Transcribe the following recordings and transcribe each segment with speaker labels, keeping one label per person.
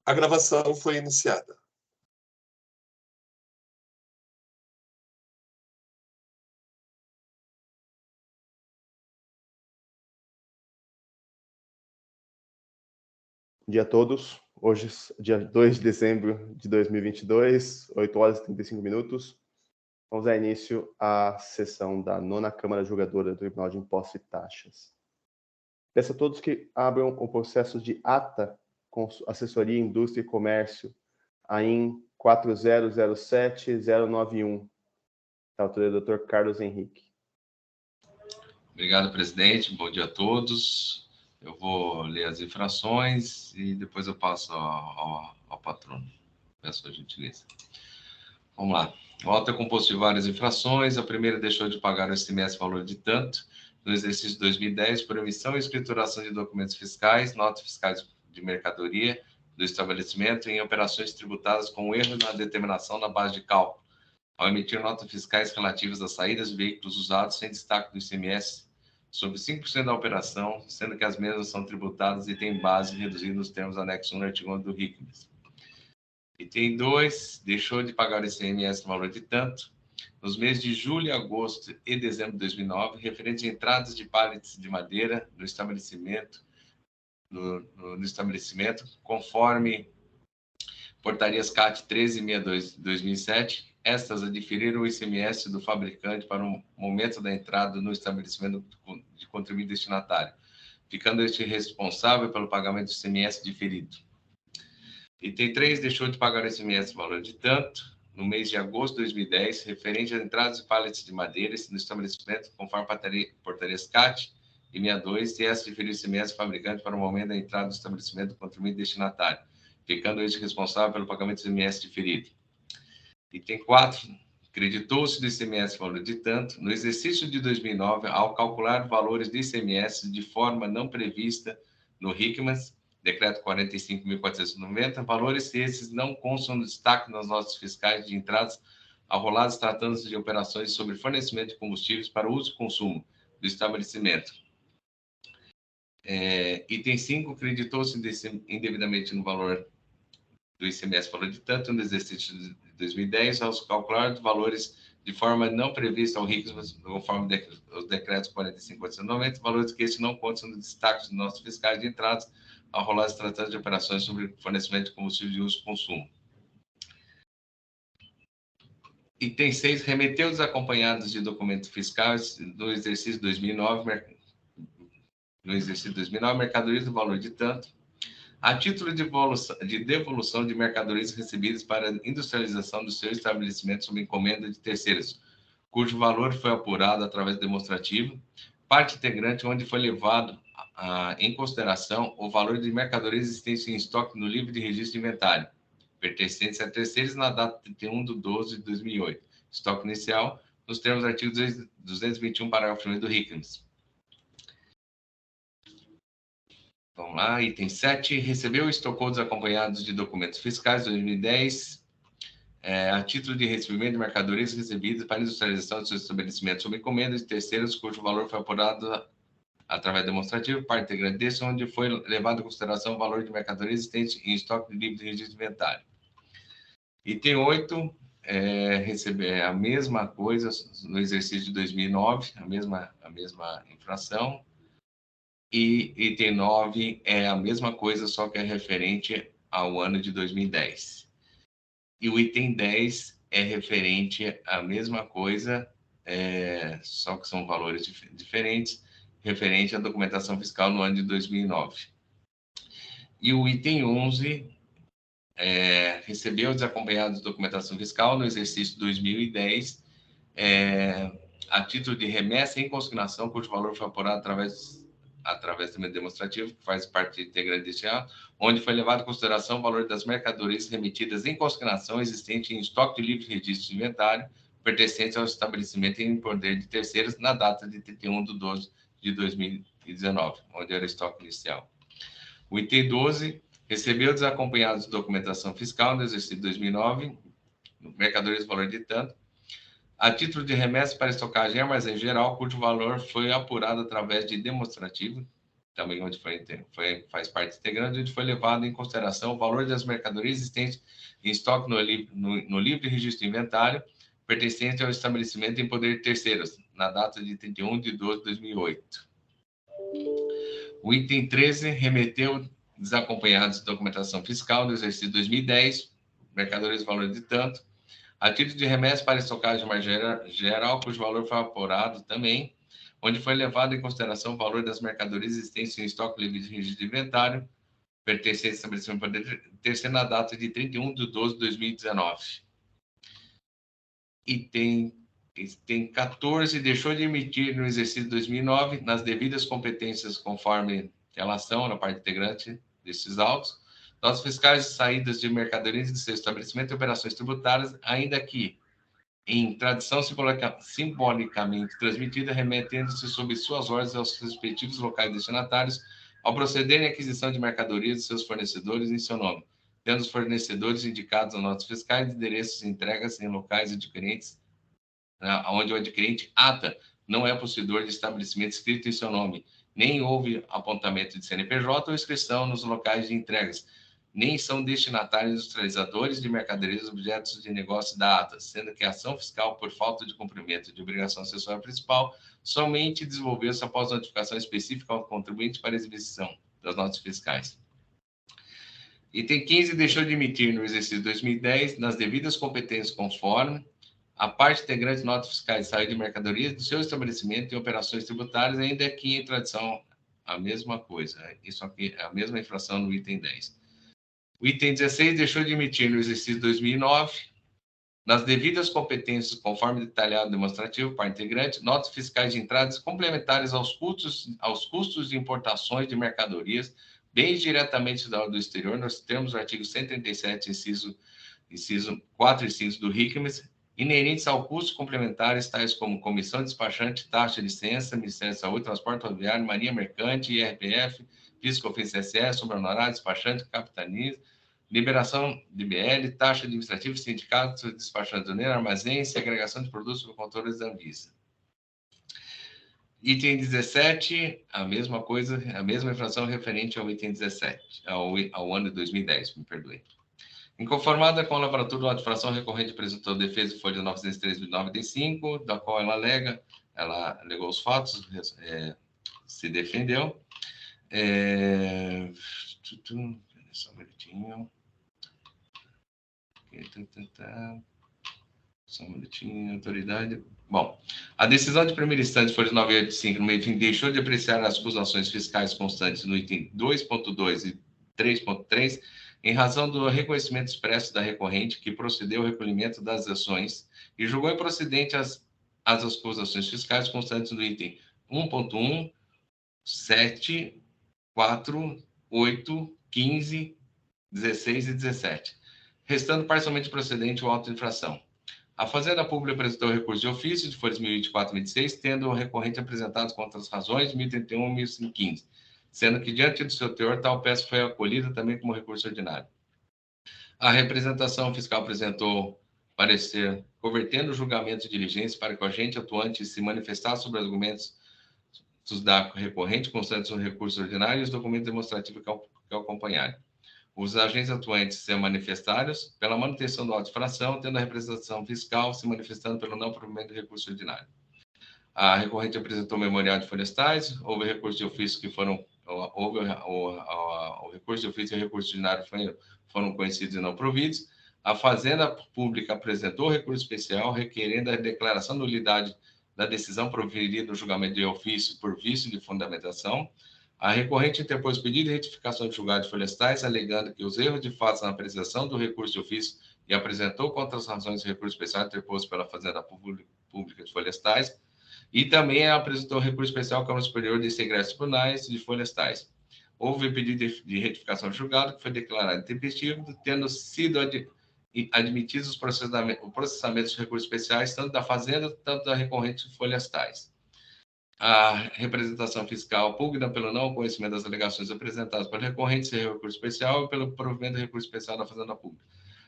Speaker 1: A gravação foi iniciada.
Speaker 2: Bom dia a todos. Hoje, dia 2 de dezembro de 2022, 8 horas e 35 minutos. Vamos dar início à sessão da 9ª Câmara Julgadora do Tribunal de Impostos e Taxas. Peço a todos que abram o processo de ata com assessoria, indústria e comércio, AIN 4007091, da autoria do Dr. Carlos Henrique.
Speaker 3: Obrigado, presidente. Bom dia a todos. Eu vou ler as infrações e depois eu passo ao patrono. Peço a gentileza. Vamos lá. O auto é composto de várias infrações. A primeira deixou de pagar o ICMS valor de tanto no exercício de 2010 por emissão e escrituração de documentos fiscais, notas fiscais de mercadoria do estabelecimento em operações tributadas com erro na determinação na base de cálculo, ao emitir notas fiscais relativas às saídas de veículos usados sem destaque do ICMS sobre 5% da operação, sendo que as mesmas são tributadas e têm base reduzida nos termos anexo 1 do artigo 11 do RICMES. Item 2, deixou de pagar o ICMS no valor de tanto, nos meses de julho, agosto e dezembro de 2009, referente a entradas de pallets de madeira no estabelecimento, conforme portarias CAT 1362 de 2007, estas adquiriram o ICMS do fabricante para o momento da entrada no estabelecimento de contribuinte destinatário, ficando este responsável pelo pagamento do ICMS diferido. Item 3, deixou de pagar o ICMS no valor de tanto, no mês de agosto de 2010, referente às entradas de pallets de madeira no estabelecimento, conforme portarias CAT e 62, e essa diferiu o ICMS do fabricante para o momento da entrada do estabelecimento do contribuinte destinatário, ficando este responsável pelo pagamento do ICMS diferido. Item 4, creditou-se do ICMS valor de tanto, no exercício de 2009, ao calcular valores de ICMS de forma não prevista no RICMES, Decreto 45.490, valores esses não constam no destaque nas notas fiscais de entradas arroladas tratando-se de operações sobre fornecimento de combustíveis para uso e consumo do estabelecimento. Item 5, creditou-se indevidamente no valor do ICMS valor de tanto no exercício de 2010 aos calcular de valores de forma não prevista ao RICMES, conforme os decretos 45.490, valores que estes não constam no destaque dos notas fiscais de entradas arroladas tratando de operações sobre fornecimento de combustível de uso e consumo. Item 6, remeteu desacompanhados de documentos fiscais no exercício 2009, mercadorias do valor de tanto, a título de devolução de mercadorias recebidas para industrialização do seu estabelecimento sob encomenda de terceiros, cujo valor foi apurado através do demonstrativo, parte integrante onde foi levado em consideração o valor de mercadorias existentes em estoque no livro de registro de inventário, pertencentes a terceiros na data de 31/12/2008, estoque inicial, nos termos do artigo 221, parágrafo 1 do RICMES. Vamos lá, item 7, recebeu e estocou desacompanhados de documentos fiscais 2010, a título de recebimento de mercadorias recebidas para industrialização de seu estabelecimento sob encomenda de terceiros, cujo valor foi apurado através demonstrativo, parte integrante desse, onde foi levado em consideração o valor de mercadorias existente em estoque de livro de registro de inventário. Item 8, receber a mesma coisa no exercício de 2009, a mesma infração. E item 9 é a mesma coisa, só que é referente ao ano de 2010. E o item 10 é referente à mesma coisa, só que são valores diferentes, referente à documentação fiscal no ano de 2009. E o item 11 recebeu desacompanhados de documentação fiscal no exercício 2010, a título de remessa em consignação, cujo valor foi apurado através do meio demonstrativo, que faz parte integrante deste ato, onde foi levado em consideração o valor das mercadorias remetidas em consignação existente em estoque de livro de registro de inventário, pertencentes ao estabelecimento em poder de terceiros na data de 31/12/2019, onde era o estoque inicial. O item 12 recebeu desacompanhados de documentação fiscal no exercício de 2009, mercadorias valor de tanto, a título de remessa para estocagem e armazém geral, cujo valor foi apurado através de demonstrativo, também onde faz parte integrante, onde foi levado em consideração o valor das mercadorias existentes em estoque no livre registro de inventário, pertencente ao estabelecimento em poder de terceiros, na data de 31 de 12 de 2008. O item 13 remeteu desacompanhados de documentação fiscal do exercício 2010, mercadorias valor de tanto, a título de remessa para estocagem geral, cujo valor foi apurado também, onde foi levado em consideração o valor das mercadorias existentes em estoque livre de registro de inventário, pertencente ao estabelecimento em poder de terceiro, na data de 31 de 12 de 2019. Item 14, deixou de emitir no exercício 2009, nas devidas competências conforme relação na parte integrante desses autos, notas fiscais de saídas de mercadorias de seu estabelecimento e operações tributárias, ainda que em tradição simbolicamente transmitida, remetendo-se sob suas ordens aos respectivos locais destinatários, ao proceder em aquisição de mercadorias de seus fornecedores em seu nome, tendo os fornecedores indicados nas notas fiscais de endereços de entregas em locais adquirentes, onde o adquirente ata não é possuidor de estabelecimento escrito em seu nome, nem houve apontamento de CNPJ ou inscrição nos locais de entregas, nem são destinatários industrializadores de mercadorias objetos de negócio da ata, sendo que a ação fiscal por falta de cumprimento de obrigação acessória principal somente desenvolveu-se após notificação específica ao contribuinte para exibição das notas fiscais. Item 15, deixou de emitir no exercício 2010, nas devidas competências conforme a parte integrante de notas fiscais de saída de mercadorias do seu estabelecimento em operações tributárias, ainda que em tradição a mesma coisa. Isso aqui é a mesma infração no item 10. O item 16 deixou de emitir no exercício 2009, nas devidas competências conforme detalhado demonstrativo, parte integrante, notas fiscais de entradas complementares aos custos de importações de mercadorias, bens diretamente do exterior, nos termos do artigo 137, inciso 4 e 5 do RICMES, inerentes ao custos complementares, tais como comissão despachante, taxa, licença, Ministério da Saúde, transporte rodoviário, marinha mercante, IRPF, PIS/COFINS, CSS, sobrehonorário, despachante, capitania, liberação de BL, taxa administrativa, sindicato, despachante aduaneiro, armazém, segregação de produtos por controles da Anvisa. Item 17, a mesma coisa, a mesma infração referente ao item 17, ao ano de 2010, me perdoe. Inconformada com a lavratura da infração recorrente apresentou defesa de folha 903/95, da qual ela alegou os fatos, se defendeu. Só um minutinho. Só um minutinho, autoridade. Bom, a decisão de primeira instância, folha 985, no meio fim, deixou de apreciar as acusações fiscais constantes no item 2.2 e 3.3, em razão do reconhecimento expresso da recorrente, que procedeu ao recolhimento das ações e julgou improcedente as acusações fiscais constantes do item 1.1, 7, 4, 8, 15, 16 e 17, restando parcialmente procedente o auto de infração. A Fazenda Pública apresentou recurso de ofício de folhas 1024 e 1026, tendo o recorrente apresentado contra as razões 1031 e 1015, sendo que, diante do seu teor, tal peça foi acolhida também como recurso ordinário. A representação fiscal apresentou parecer convertendo o julgamento de diligência para que o agente atuante se manifestasse sobre argumentos da recorrente constantes no recurso ordinário e os documentos demonstrativos que acompanharem. Os agentes atuantes se manifestaram pela manutenção do auto de infração, tendo a representação fiscal se manifestando pelo não provimento do recurso ordinário. A recorrente apresentou memorial de folhas tais, houve recurso de ofício que foram... o recurso de ofício e o recurso ordinário foram conhecidos e não providos. A Fazenda Pública apresentou recurso especial requerendo a declaração de nulidade da decisão proferida no julgamento de ofício por vício de fundamentação. A recorrente interpôs pedido de retificação de julgado de folhas tais, alegando que os erros de fato na apreciação do recurso de ofício e apresentou contra as razões do recurso especial interposto pela Fazenda Pública de folhas tais, e também apresentou recurso especial à Câmara Superior de Segredos Tribunais de folhas tais. Houve pedido de retificação de julgado, que foi declarado intempestivo, tendo sido admitidos os processamentos de recursos especiais, tanto da Fazenda, tanto da recorrente de folhas tais. A representação fiscal pugna pelo não conhecimento das alegações apresentadas pela recorrente sem recurso especial e pelo provimento do recurso especial da Fazenda Pública.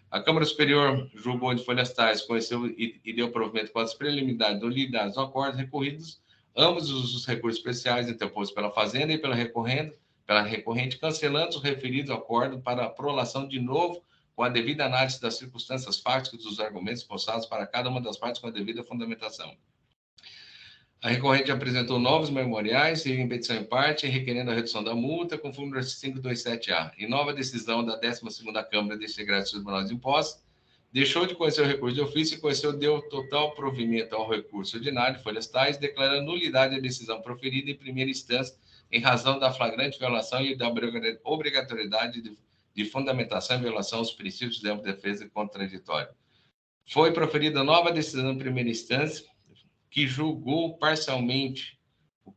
Speaker 3: A Câmara Superior julgou de folhas tais, conheceu e deu provimento com as preliminares, nulidades ou acordos recorridos, ambos os recursos especiais interpostos pela Fazenda e pela recorrente, cancelando os referidos acordo para prolação de novo com a devida análise das circunstâncias fáticas dos argumentos postados para cada uma das partes com a devida fundamentação. A recorrente apresentou novos memoriais e em petição em parte, requerendo a redução da multa, conforme o artigo 527-A. Em nova decisão da 12ª Câmara deste Egresso Tribunal de Impostos, deixou de conhecer o recurso de ofício e deu total provimento ao recurso ordinário, folhas tais, declarando nulidade da decisão proferida em primeira instância, em razão da flagrante violação e da obrigatoriedade de fundamentação em violação aos princípios de ampla defesa e contraditório. Foi proferida nova decisão em primeira instância, que julgou parcialmente o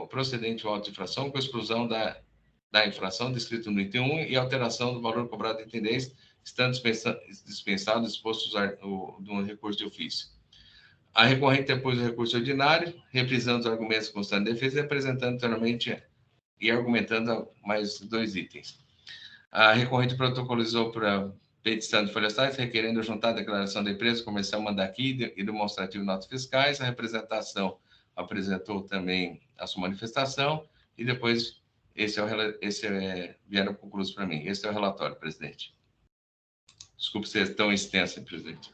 Speaker 3: procedente ao auto de infração, com exclusão da infração descrita no item 1 e alteração do valor cobrado no item 10, estando dispensado o disposto do recurso de ofício. A recorrente depois do recurso ordinário, reprisando os argumentos constantes de defesa e apresentando anteriormente e argumentando mais 2 itens. A recorrente protocolizou para petição de folhas tais, requerendo juntar a declaração da empresa comercial mandaqui e demonstrativo de notas fiscais. A representação apresentou também a sua manifestação e depois vieram concluídos para mim. Esse é o relatório, presidente. Desculpe ser tão extenso, presidente.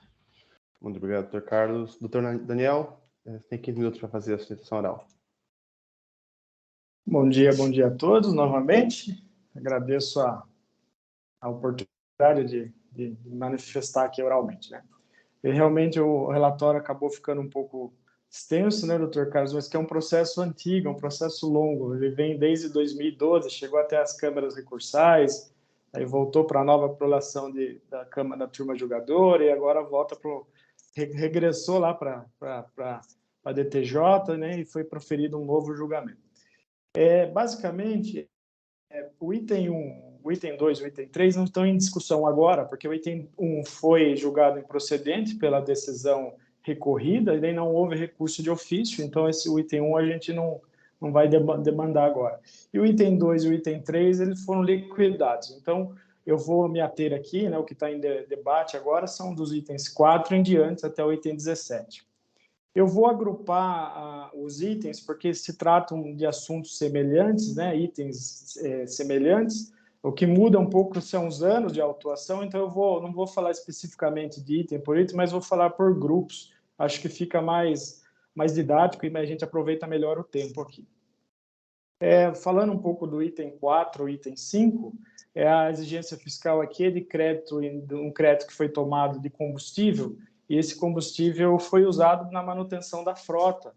Speaker 2: Muito obrigado, doutor Carlos. Doutor Daniel, tem 15 minutos para fazer a sustentação oral.
Speaker 4: Bom dia a todos novamente. Agradeço a oportunidade de manifestar aqui oralmente, né? E realmente o relatório acabou ficando um pouco extenso, né, doutor Carlos, mas que é um processo antigo, é um processo longo. Ele vem desde 2012, chegou até as câmaras recursais, aí voltou para a nova prolação da Câmara da Turma Julgadora e agora volta regressou lá para a DTJ, né, e foi proferido um novo julgamento. Basicamente, o item 1, o item 2 e o item 3 não estão em discussão agora, porque o item 1 foi julgado improcedente pela decisão recorrida, e daí não houve recurso de ofício, então o item 1 a gente não vai demandar agora. E o item 2 e o item 3, eles foram liquidados. Então, eu vou me ater aqui, né, o que está em debate agora são dos itens 4 em diante até o item 17. Eu vou agrupar os itens, porque se tratam de assuntos semelhantes, né, itens semelhantes. O que muda um pouco são os anos de autuação, então não vou falar especificamente de item por item, mas vou falar por grupos. Acho que fica mais didático e a gente aproveita melhor o tempo aqui. Falando um pouco do item 4, item 5, a exigência fiscal aqui é de crédito, um crédito que foi tomado de combustível, e esse combustível foi usado na manutenção da frota.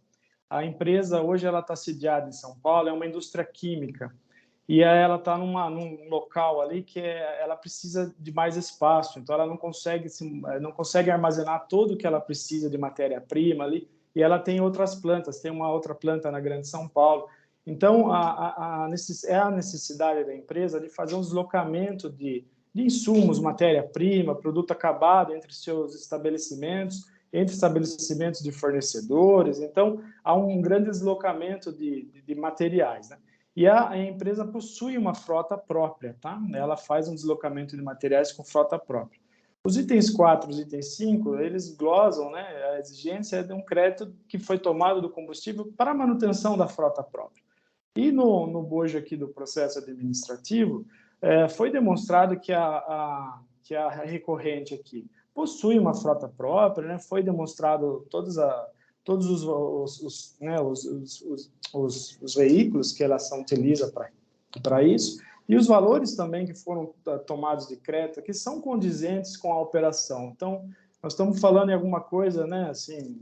Speaker 4: A empresa hoje ela está sediada em São Paulo, é uma indústria química, e ela está num local ali que ela precisa de mais espaço, então ela não consegue armazenar tudo o que ela precisa de matéria-prima ali, e ela tem outras plantas, tem uma outra planta na Grande São Paulo. Então, a necessidade da empresa de fazer um deslocamento de insumos, matéria-prima, produto acabado entre seus estabelecimentos, entre estabelecimentos de fornecedores. Então, há um grande deslocamento de materiais, né? E a empresa possui uma frota própria, tá? Ela faz um deslocamento de materiais com frota própria. Os itens 4 e os itens 5, eles glosam, né? A exigência é de um crédito que foi tomado do combustível para a manutenção da frota própria. E no bojo aqui do processo administrativo, foi demonstrado que a recorrente aqui possui uma frota própria, né? Foi demonstrado todos os veículos que ela utiliza para isso, e os valores também que foram tomados de crédito, que são condizentes com a operação. Então, nós estamos falando em alguma coisa, né, assim,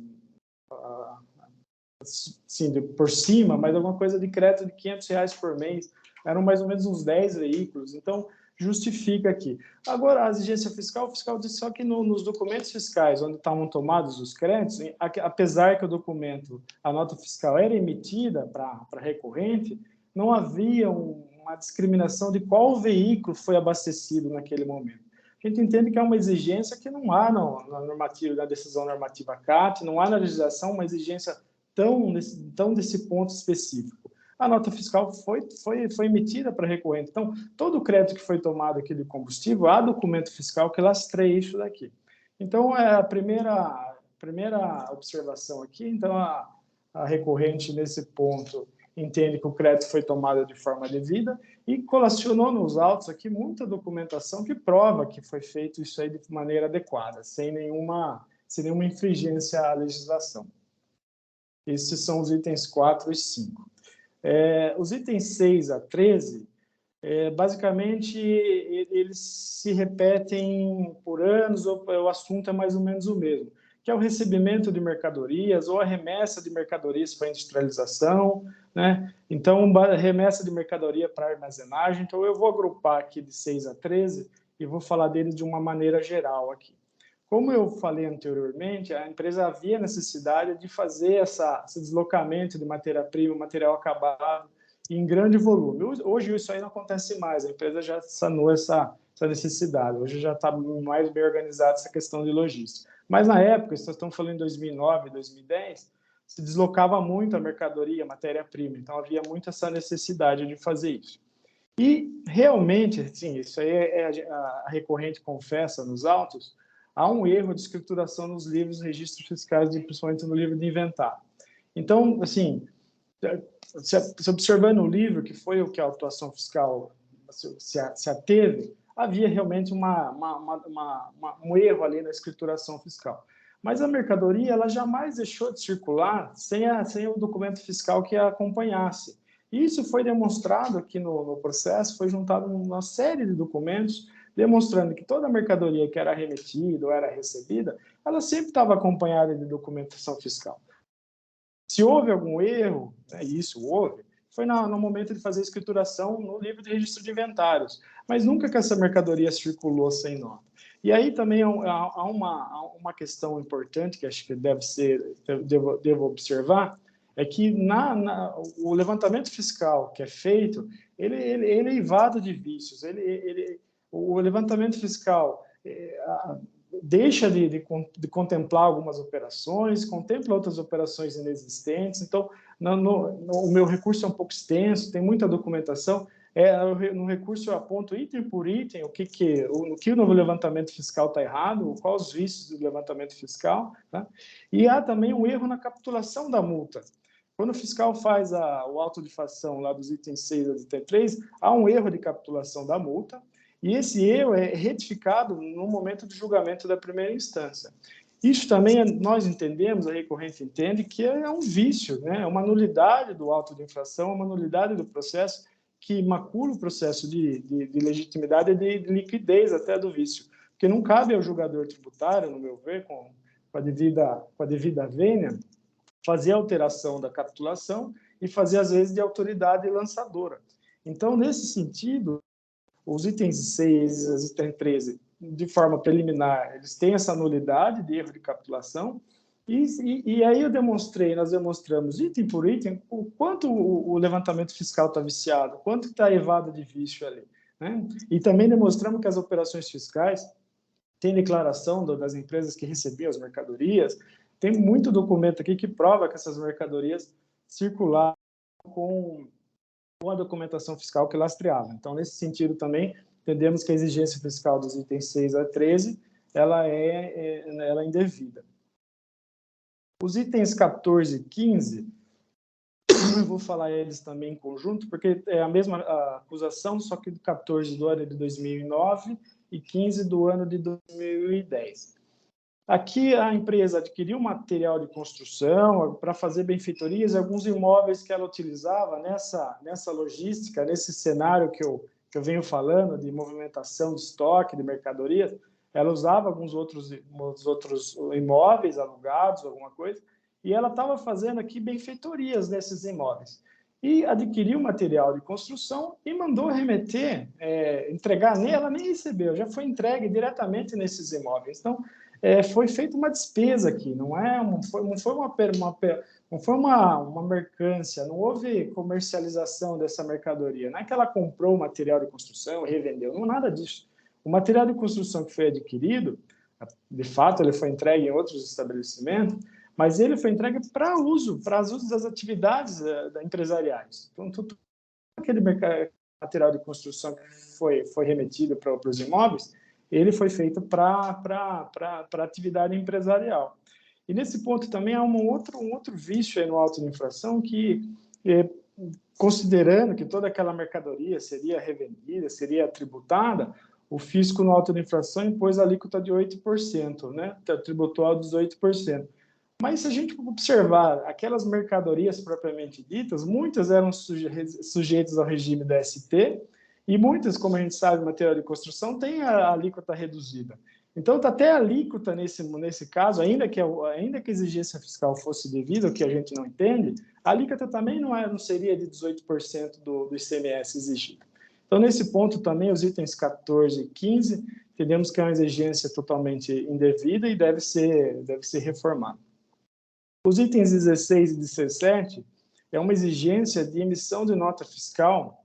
Speaker 4: por cima, mas alguma coisa de crédito de R$500 por mês, eram mais ou menos uns 10 veículos, então justifica aqui. Agora, a exigência fiscal, o fiscal disse só que nos documentos fiscais, onde estavam tomados os créditos, apesar que o documento, a nota fiscal era emitida para recorrente, não havia uma discriminação de qual veículo foi abastecido naquele momento. A gente entende que é uma exigência que não há na decisão normativa CAT, não há na legislação uma exigência tão desse ponto específico. A nota fiscal foi emitida para recorrente. Então, todo o crédito que foi tomado aqui de combustível, há documento fiscal que lastreia isso daqui. Então, a primeira observação aqui, então, a recorrente, nesse ponto, entende que o crédito foi tomado de forma devida e colacionou nos autos aqui muita documentação que prova que foi feito isso aí de maneira adequada, sem nenhuma infringência à legislação. Esses são os itens 4 e 5. Os itens 6 a 13, basicamente, eles se repetem por anos, ou o assunto é mais ou menos o mesmo, que é o recebimento de mercadorias ou a remessa de mercadorias para industrialização, né? Então, remessa de mercadoria para armazenagem. Então, eu vou agrupar aqui de 6 a 13 e vou falar deles de uma maneira geral aqui. Como eu falei anteriormente, a empresa havia necessidade de fazer esse deslocamento de matéria-prima, material acabado, em grande volume. Hoje isso aí não acontece mais, a empresa já sanou essa necessidade, hoje já está mais bem organizada essa questão de logística. Mas na época, nós estamos falando em 2009, 2010, se deslocava muito a mercadoria, a matéria-prima, então havia muito essa necessidade de fazer isso. E realmente, sim, isso aí a recorrente confessa nos autos, há um erro de escrituração nos livros, registros fiscais, principalmente no livro de inventário. Então, assim, se observando o livro, que foi o que a autuação fiscal se ateve, havia realmente um erro ali na escrituração fiscal. Mas a mercadoria, ela jamais deixou de circular sem o documento fiscal que a acompanhasse. Isso foi demonstrado aqui no processo, foi juntado uma série de documentos demonstrando que toda a mercadoria que era remetida ou era recebida, ela sempre estava acompanhada de documentação fiscal. Se houve algum erro, e isso houve, foi no momento de fazer a escrituração no livro de registro de inventários, mas nunca que essa mercadoria circulou sem nota. E aí também há uma questão importante que acho que devo observar, é que o levantamento fiscal que é feito, ele é eivado de vícios, o levantamento fiscal deixa de contemplar algumas operações, contempla outras operações inexistentes. Então, o meu recurso é um pouco extenso, tem muita documentação. No recurso eu aponto item por item o que no levantamento fiscal está errado, quais os vícios do levantamento fiscal. Tá? E há também um erro na capitulação da multa. Quando o fiscal faz o auto de fação lá dos itens 6 a item 3, há um erro de capitulação da multa, e esse erro é retificado no momento do julgamento da primeira instância. Isso também nós entendemos, a recorrente entende, que é um vício, né? É uma nulidade do auto de infração, uma nulidade do processo que macula o processo de legitimidade e de liquidez até do vício. Porque não cabe ao julgador tributário, no meu ver, com a devida vênia, fazer a alteração da capitulação e fazer, às vezes, de autoridade lançadora. Então, nesse sentido, os itens 6 e itens 13, de forma preliminar, eles têm essa nulidade de erro de capitulação, e aí nós demonstramos, item por item, o quanto o levantamento fiscal está viciado, quanto está evado de vício ali. Né? E também demonstramos que as operações fiscais têm declaração das empresas que recebiam as mercadorias, tem muito documento aqui que prova que essas mercadorias circularam com a documentação fiscal que lastreava. Então, nesse sentido também, entendemos que a exigência fiscal dos itens 6 a 13, ela é indevida. Os itens 14 e 15, eu vou falar eles também em conjunto, porque é a mesma acusação, só que 14 do ano de 2009 e 15 do ano de 2010. Aqui a empresa adquiriu material de construção para fazer benfeitorias, alguns imóveis que ela utilizava nessa logística, nesse cenário que eu venho falando de movimentação de estoque, de mercadorias, ela usava alguns outros imóveis alugados, alguma coisa, e ela estava fazendo aqui benfeitorias nesses imóveis. E adquiriu material de construção e mandou remeter, entregar nela, ela nem recebeu, já foi entregue diretamente nesses imóveis. Então, foi feita uma despesa aqui, não foi uma mercância, não houve comercialização dessa mercadoria, não é que ela comprou o material de construção e revendeu, não nada disso. O material de construção que foi adquirido, de fato, ele foi entregue em outros estabelecimentos, mas ele foi entregue para uso das atividades empresariais. Então, tudo aquele material de construção que foi remetido para os imóveis, ele foi feito para atividade empresarial. E nesse ponto também há um outro vício aí no auto de infração que, considerando que toda aquela mercadoria seria revendida, seria tributada, o fisco no auto de infração impôs a alíquota de 8%, né? Tributou a 18%. Mas se a gente observar aquelas mercadorias propriamente ditas, muitas eram sujeitas ao regime da ST e muitas, como a gente sabe, material de construção tem a alíquota reduzida. Então, até a alíquota nesse caso, ainda que a exigência fiscal fosse devida, o que a gente não entende, a alíquota também não seria de 18% do ICMS exigido. Então, nesse ponto também, os itens 14 e 15, entendemos que é uma exigência totalmente indevida e deve ser reformada. Os itens 16 e 17 é uma exigência de emissão de nota fiscal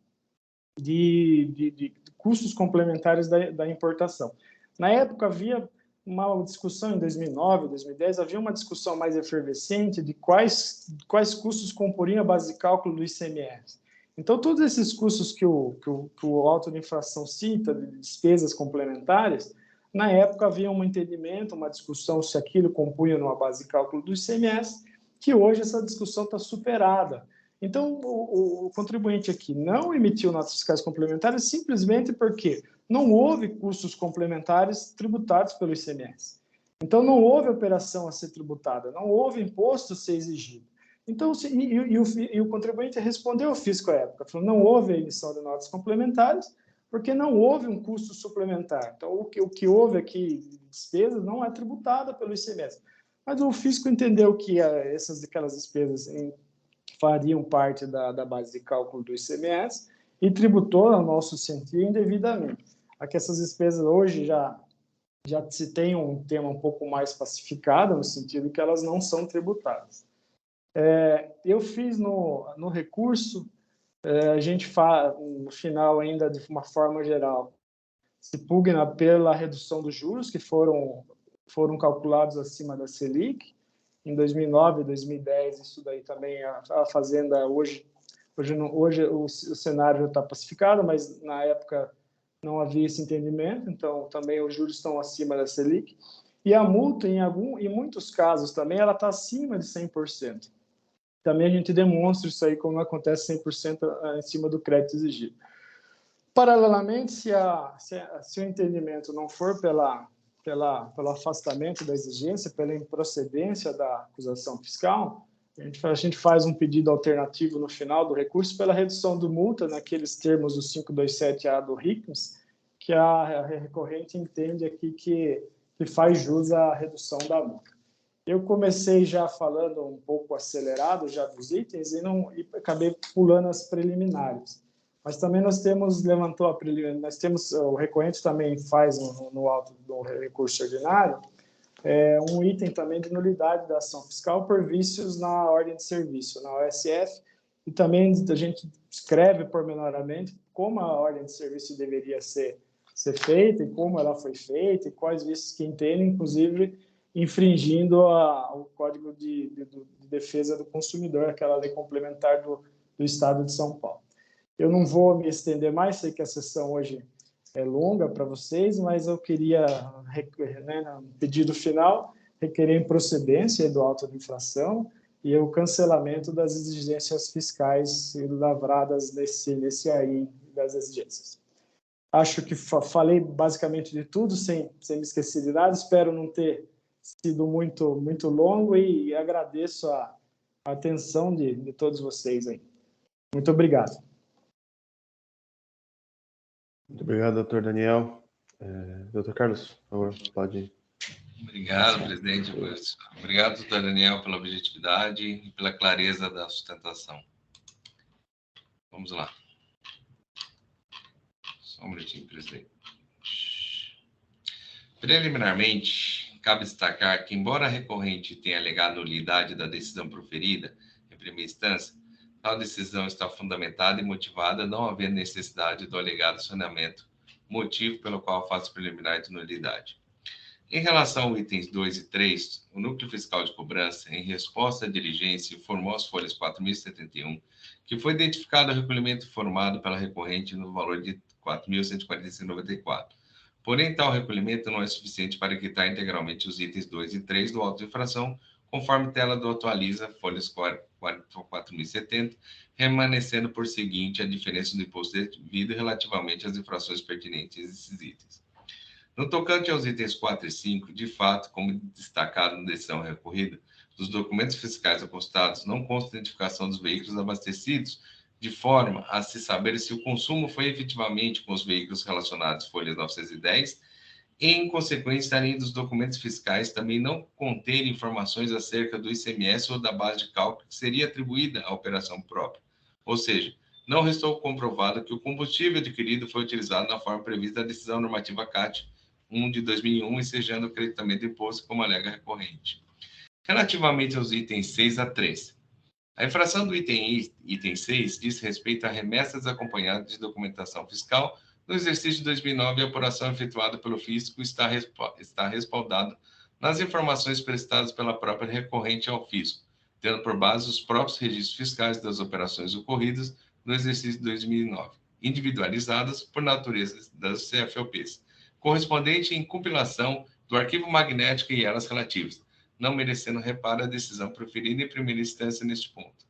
Speaker 4: de custos complementares da importação. Na época, havia uma discussão, em 2009, 2010, havia uma discussão mais efervescente de quais custos comporiam a base de cálculo do ICMS. Então, todos esses custos que o auto de infração cita, de despesas complementares, na época havia um entendimento, uma discussão se aquilo compunha numa base de cálculo do ICMS, que hoje essa discussão está superada. Então, o contribuinte aqui não emitiu notas fiscais complementares simplesmente porque não houve custos complementares tributados pelo ICMS. Então, não houve operação a ser tributada, não houve imposto a ser exigido. Então, o contribuinte respondeu ao fisco à época, falou, não houve emissão de notas complementares porque não houve um custo suplementar. Então, o que houve aqui de despesas não é tributada pelo ICMS. Mas o fisco entendeu que aquelas despesas fariam parte da base de cálculo do ICMS e tributou, ao nosso sentir, indevidamente. Aqui essas despesas hoje já se tem um tema um pouco mais pacificado, no sentido que elas não são tributadas. Eu fiz no recurso, a gente faz, no final ainda de uma forma geral, se pugna pela redução dos juros que foram calculados acima da Selic. Em 2009 e 2010, isso daí também, a Fazenda hoje o cenário já está pacificado, mas na época não havia esse entendimento, então também os juros estão acima da Selic. E a multa, em muitos casos também, ela está acima de 100%. Também a gente demonstra isso aí como acontece 100% em cima do crédito exigido. Paralelamente, se o entendimento não for pelo afastamento da exigência, pela improcedência da acusação fiscal, a gente faz um pedido alternativo no final do recurso pela redução do multa naqueles termos do 527A do RICMS, que a recorrente entende aqui que faz jus à redução da multa. Eu comecei já falando um pouco acelerado já dos itens e acabei pulando as preliminares. Mas também nós temos, o recorrente também faz no alto do recurso ordinário, um item também de nulidade da ação fiscal por vícios na ordem de serviço, na OSF, e também a gente escreve pormenoramente como a ordem de serviço deveria ser feita e como ela foi feita e quais vícios que entendem, inclusive infringindo o Código de Defesa do Consumidor, aquela lei complementar do Estado de São Paulo. Eu não vou me estender mais, sei que a sessão hoje é longa para vocês, mas eu queria, no pedido final, requerer improcedência do auto de infração e o cancelamento das exigências fiscais lavradas nesse aí das exigências. Acho que falei basicamente de tudo, sem me esquecer de nada. Espero não ter sido muito longo e agradeço a atenção de todos vocês aí. Muito obrigado.
Speaker 2: Muito obrigado, doutor Daniel. Doutor Carlos, por favor, pode.
Speaker 3: Obrigado, presidente. Obrigado, doutor Daniel, pela objetividade e pela clareza da sustentação. Vamos lá. Só um minutinho, presidente. Preliminarmente, cabe destacar que, embora a recorrente tenha alegado nulidade da decisão proferida em primeira instância, tal decisão está fundamentada e motivada, não havendo necessidade do alegado acionamento, motivo pelo qual faço preliminar de nulidade. Em relação aos itens 2 e 3, o Núcleo Fiscal de Cobrança, em resposta à diligência, informou as folhas 4.071 que foi identificado o recolhimento formado pela recorrente no valor de R$ 4.145,94. Porém, tal recolhimento não é suficiente para quitar integralmente os itens 2 e 3 do auto de infração, conforme tela do Atualiza, folhas 4070, remanescendo por seguinte a diferença do imposto devido relativamente às infrações pertinentes a esses itens. No tocante aos itens 4 e 5, de fato, como destacado na decisão recorrida, dos documentos fiscais apostados não consta identificação dos veículos abastecidos, de forma a se saber se o consumo foi efetivamente com os veículos relacionados, folhas 910, e, em consequência, além dos documentos fiscais, também não conter informações acerca do ICMS ou da base de cálculo que seria atribuída à operação própria. Ou seja, não restou comprovado que o combustível adquirido foi utilizado na forma prevista da decisão normativa CAT 1 de 2001, ensejando o creditamento do imposto como alega recorrente. Relativamente aos itens 6 a 3, a infração do item 6 diz respeito a remessas acompanhadas de documentação fiscal. No exercício de 2009, a apuração efetuada pelo fisco está respaldada nas informações prestadas pela própria recorrente ao fisco, tendo por base os próprios registros fiscais das operações ocorridas no exercício de 2009, individualizadas por natureza das CFOPs, correspondente em compilação do arquivo magnético e elas relativas, não merecendo reparo a decisão proferida em primeira instância neste ponto.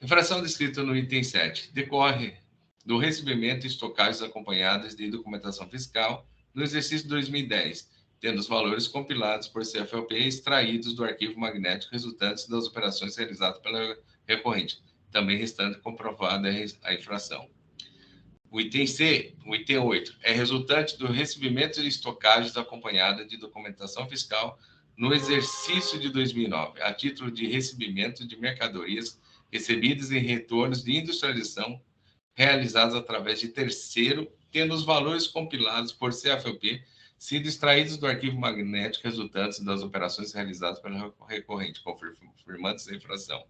Speaker 3: Infração descrita no item 7 decorre do recebimento e estocagens acompanhadas de documentação fiscal no exercício de 2010, tendo os valores compilados por CFOP extraídos do arquivo magnético resultantes das operações realizadas pela recorrente, também restando comprovada a infração. O item 8, é resultante do recebimento e estocagens acompanhada de documentação fiscal no exercício de 2009, a título de recebimento de mercadorias recebidas em retornos de industrialização realizados através de terceiro, tendo os valores compilados por CFOP sido extraídos do arquivo magnético resultantes das operações realizadas pela recorrente, confirmando-se a infração.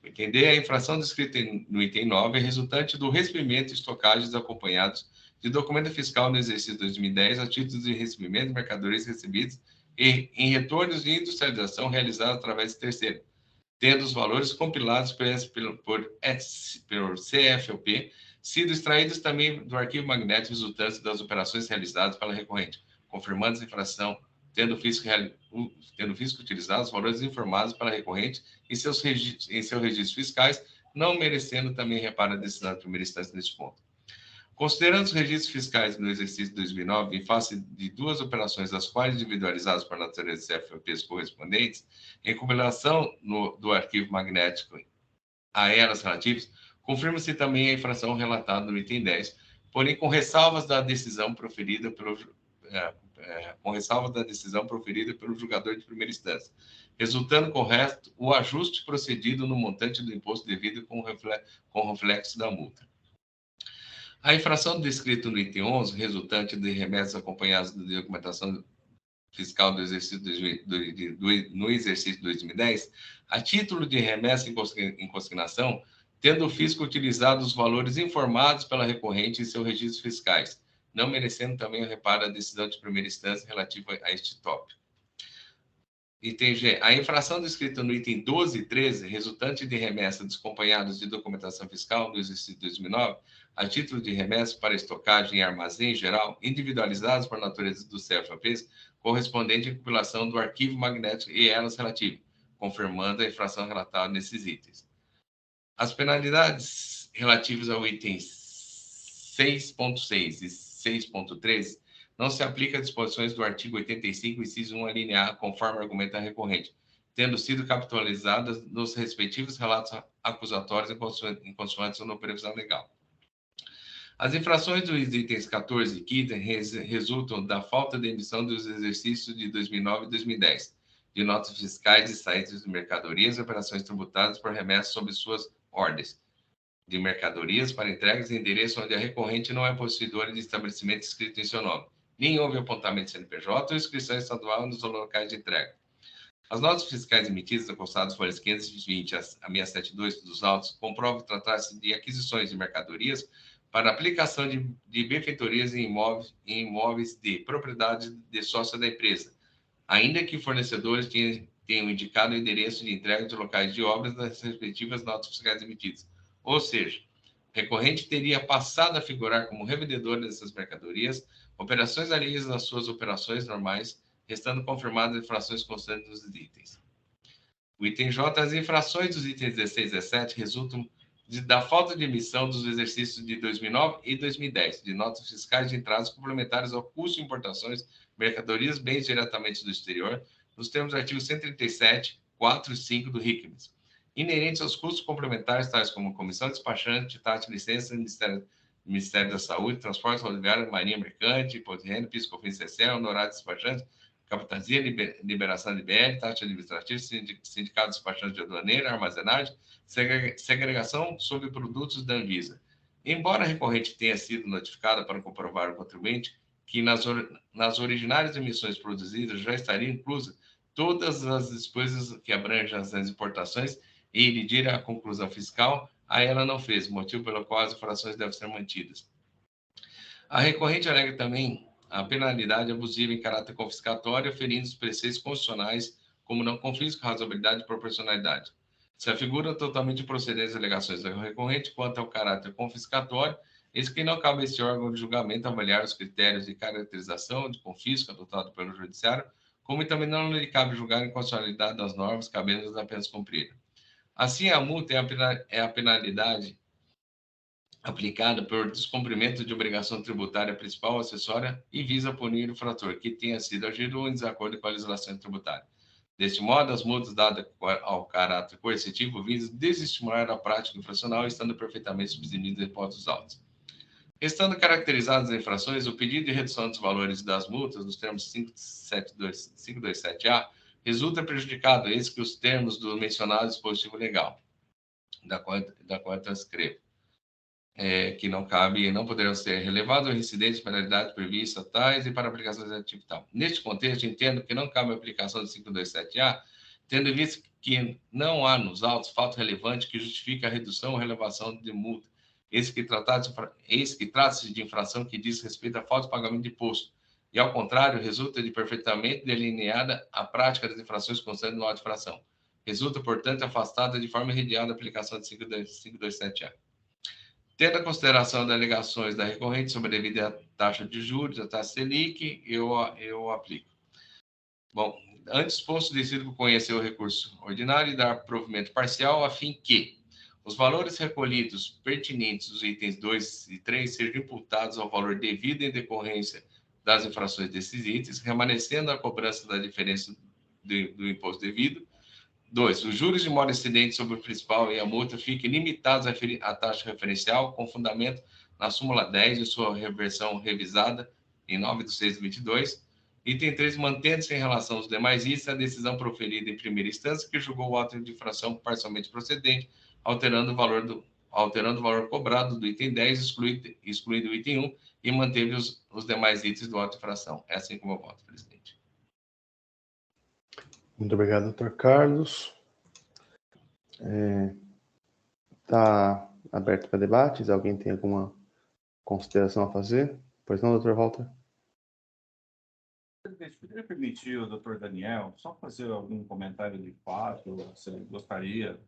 Speaker 3: O item D, a infração descrita no item 9 é resultante do recebimento e estocagens acompanhados de documento fiscal no exercício de 2010 a título de recebimento de mercadorias recebidas e em retornos de industrialização realizados através de terceiro, tendo os valores compilados por CFOP sido extraídos também do arquivo magnético resultantes das operações realizadas pela recorrente, confirmando a infração, tendo o fisco utilizado os valores informados pela recorrente em seus registros fiscais, não merecendo também reparo a decisão de primeira instância neste ponto. Considerando os registros fiscais no exercício de 2009, em face de duas operações, as quais individualizadas por natureza de CFOPs correspondentes, em compilação do arquivo magnético a elas relativas, confirma-se também a infração relatada no item 10, porém com ressalvas da decisão proferida pelo julgador de primeira instância, resultando correto o ajuste procedido no montante do imposto devido com reflexo da multa. A infração descrita no item 11, resultante de remessas acompanhadas de documentação fiscal do exercício no exercício de 2010, a título de remessa em consignação, tendo o fisco utilizado os valores informados pela recorrente em seus registros fiscais, não merecendo também o reparo à decisão de primeira instância relativa a este tópico. Item G. A infração descrita no item 12 e 13, resultante de remessa desacompanhadas de documentação fiscal no exercício de 2009, a título de remessa para estocagem em armazém geral, individualizados por natureza do CFOPs, correspondente à compilação do arquivo magnético e elas relativo, confirmando a infração relatada nesses itens. As penalidades relativas ao item 6.6 e 6.13 não se aplicam às disposições do artigo 85, inciso 1, alínea A, conforme argumenta a recorrente, tendo sido capitalizadas nos respectivos relatos acusatórios em consoante na previsão legal. As infrações dos itens 14 e 15 resultam da falta de emissão dos exercícios de 2009 e 2010, de notas fiscais e saídas de mercadorias e operações tributadas por remessas sob suas ordens, de mercadorias para entregas em endereço onde a recorrente não é possuidora de estabelecimento escrito em seu nome, nem houve apontamento de CNPJ ou inscrição estadual nos locais de entrega. As notas fiscais emitidas, acostadas folhas 520 a 672 dos autos, comprovam tratar-se de aquisições de mercadorias para aplicação de benfeitorias em imóveis de propriedade de sócio da empresa, ainda que fornecedores tenham indicado o endereço de entrega de locais de obras das respectivas notas fiscais emitidas. Ou seja, o recorrente teria passado a figurar como revendedor dessas mercadorias operações alheias às suas operações normais, restando confirmadas as infrações constantes dos itens. O item J, as infrações dos itens 16 e 17 resultam da falta de emissão dos exercícios de 2009 e 2010, de notas fiscais de entradas complementares ao custo de importações, mercadorias, bens diretamente do exterior, nos termos do artigo 137, 4 e 5 do RICMES, inerentes aos custos complementares, tais como comissão despachante, taxa de licença, Ministério da Saúde, transporte rodoviário, marinha mercante, imposto de renda, PIS/COFINS, CCE, honorário despachante, captasia, liberação de BL, taxa administrativa, sindicato despachante de aduaneira, armazenagem, segregação sobre produtos da Anvisa. Embora a recorrente tenha sido notificada para comprovar ao contribuinte que nas originárias emissões produzidas já estariam inclusas todas as despesas que abrangem as importações e ilidir a conclusão fiscal, a ela não fez, motivo pelo qual as infrações devem ser mantidas. A recorrente alega também a penalidade abusiva em caráter confiscatório, ferindo os preceitos constitucionais como não confisco, razoabilidade e proporcionalidade. Se afigura totalmente procedentes as alegações da recorrente quanto ao caráter confiscatório, eis que não cabe a este órgão de julgamento avaliar os critérios de caracterização de confisco adotado pelo judiciário, como também não lhe cabe julgar a inconstitucionalidade das normas, cabendo-lhes apenas cumprir. Assim, a multa é a penalidade aplicada por descumprimento de obrigação tributária principal ou acessória e visa punir o infrator que tenha sido agido em desacordo com a legislação tributária. Deste modo, as multas dadas ao caráter coercitivo visam desestimular a prática infracional, estando perfeitamente subsumidas em impostos altos. Estando caracterizadas as infrações, o pedido de redução dos valores das multas, nos termos 527A, resulta prejudicado, eis que os termos do mencionado dispositivo legal, da qual eu transcrevo, que não cabe e não poderão ser relevados ou reincidentes penalidades previstas tais e para aplicações de ativo tal. Neste contexto, entendo que não cabe a aplicação do 527A, tendo visto que não há nos autos fato relevante que justifique a redução ou relevação de multa, eis que trata-se de infração que diz respeito à falta de pagamento de imposto, e ao contrário, resulta de perfeitamente delineada a prática das infrações constantes no auto de infração. Resulta, portanto, afastada de forma irremediável a aplicação do 527A. Tendo a consideração das alegações da recorrente sobre a devida taxa de juros, a taxa Selic, eu aplico. Bom, antes posto, decido por conhecer o recurso ordinário e dar provimento parcial, a fim que os valores recolhidos pertinentes dos itens 2 e 3 sejam imputados ao valor devido em decorrência das infrações desses itens, remanescendo a cobrança da diferença do imposto devido. 2. Os juros de modo excedente sobre o principal e a multa fiquem limitados à taxa referencial, com fundamento na súmula 10 e sua reversão revisada em 9/6/22. Item 3. Mantendo-se em relação aos demais itens a decisão proferida em primeira instância que julgou o ato de infração parcialmente procedente, alterando o valor cobrado do item 10, excluído o item 1, e manteve os demais itens do auto de infração. É assim como eu voto, presidente.
Speaker 2: Muito obrigado, doutor Carlos. Está aberto para debates. Alguém tem alguma consideração a fazer? Pois não, doutor Walter?
Speaker 5: Presidente, poderia permitir o doutor Daniel só fazer algum comentário de fato, se ele gostaria?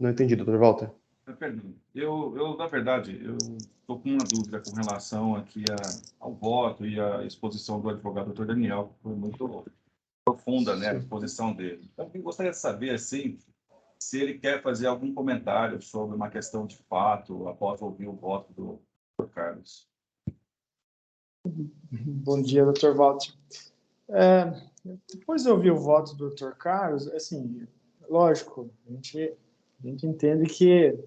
Speaker 2: Não entendi, doutor Walter.
Speaker 5: Perdão. Eu, na verdade, eu estou com uma dúvida com relação aqui ao voto e à exposição do advogado doutor Daniel, que foi muito profunda, né, a exposição dele. Então, eu gostaria de saber, assim, se ele quer fazer algum comentário sobre uma questão de fato, após ouvir o voto do doutor Carlos.
Speaker 4: Bom dia, doutor Walter. Depois de ouvir o voto do doutor Carlos, assim, lógico, a gente entende que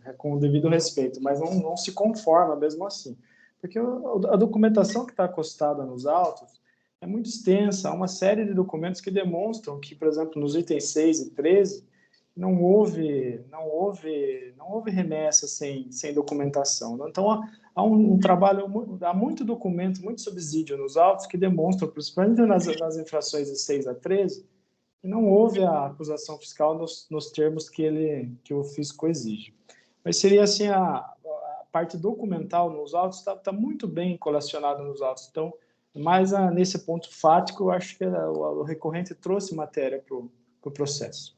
Speaker 4: é com o devido respeito, mas não se conforma mesmo assim. Porque a documentação que está acostada nos autos é muito extensa, há uma série de documentos que demonstram que, por exemplo, nos itens 6 e 13, não houve remessa sem documentação. Então, há um trabalho, há muito documento, muito subsídio nos autos que demonstram, principalmente nas infrações de 6 a 13, que não houve a acusação fiscal nos termos que o fisco exige. Mas seria assim, a parte documental nos autos está muito bem colacionada nos autos. Então, mas nesse ponto fático, eu acho que o recorrente trouxe matéria para o processo.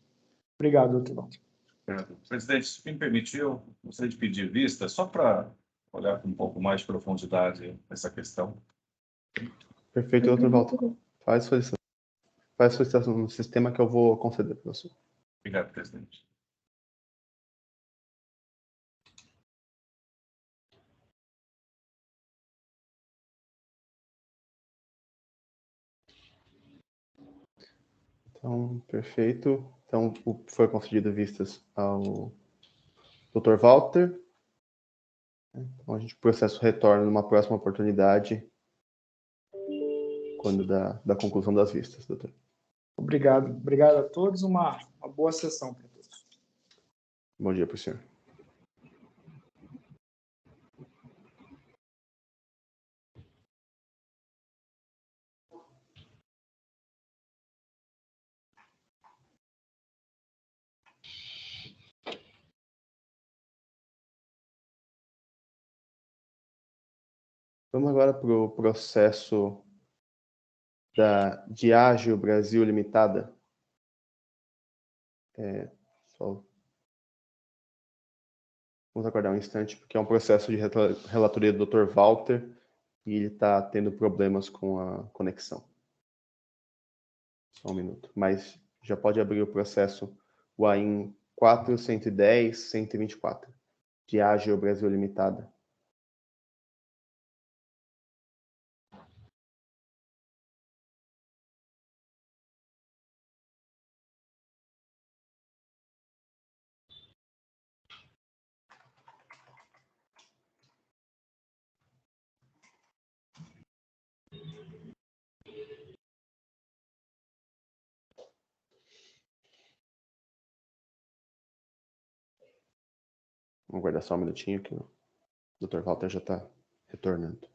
Speaker 4: Obrigado, doutor Walter.
Speaker 5: Obrigado. Presidente, se me permitir, eu gostaria de pedir vista, só para olhar com um pouco mais de profundidade essa questão.
Speaker 2: Perfeito, doutor Walter. Faz solicitação no sistema que eu vou conceder para você.
Speaker 5: Obrigado, presidente.
Speaker 2: Então, perfeito. Então, foi concedido vistas ao Dr. Walter. Então, o processo retorna numa próxima oportunidade, quando da conclusão das vistas, doutor.
Speaker 4: Obrigado. Obrigado a todos. Uma boa sessão para todos.
Speaker 2: Bom dia para o senhor. Vamos agora para o processo da Diageo Brasil Limitada. Vamos aguardar um instante, porque é um processo de relatoria do Dr. Walter e ele está tendo problemas com a conexão. Só um minuto. Mas já pode abrir o processo, o AIN 4.110.124, Diageo Brasil Limitada. Vamos aguardar só um minutinho que o Dr. Walter já está retornando.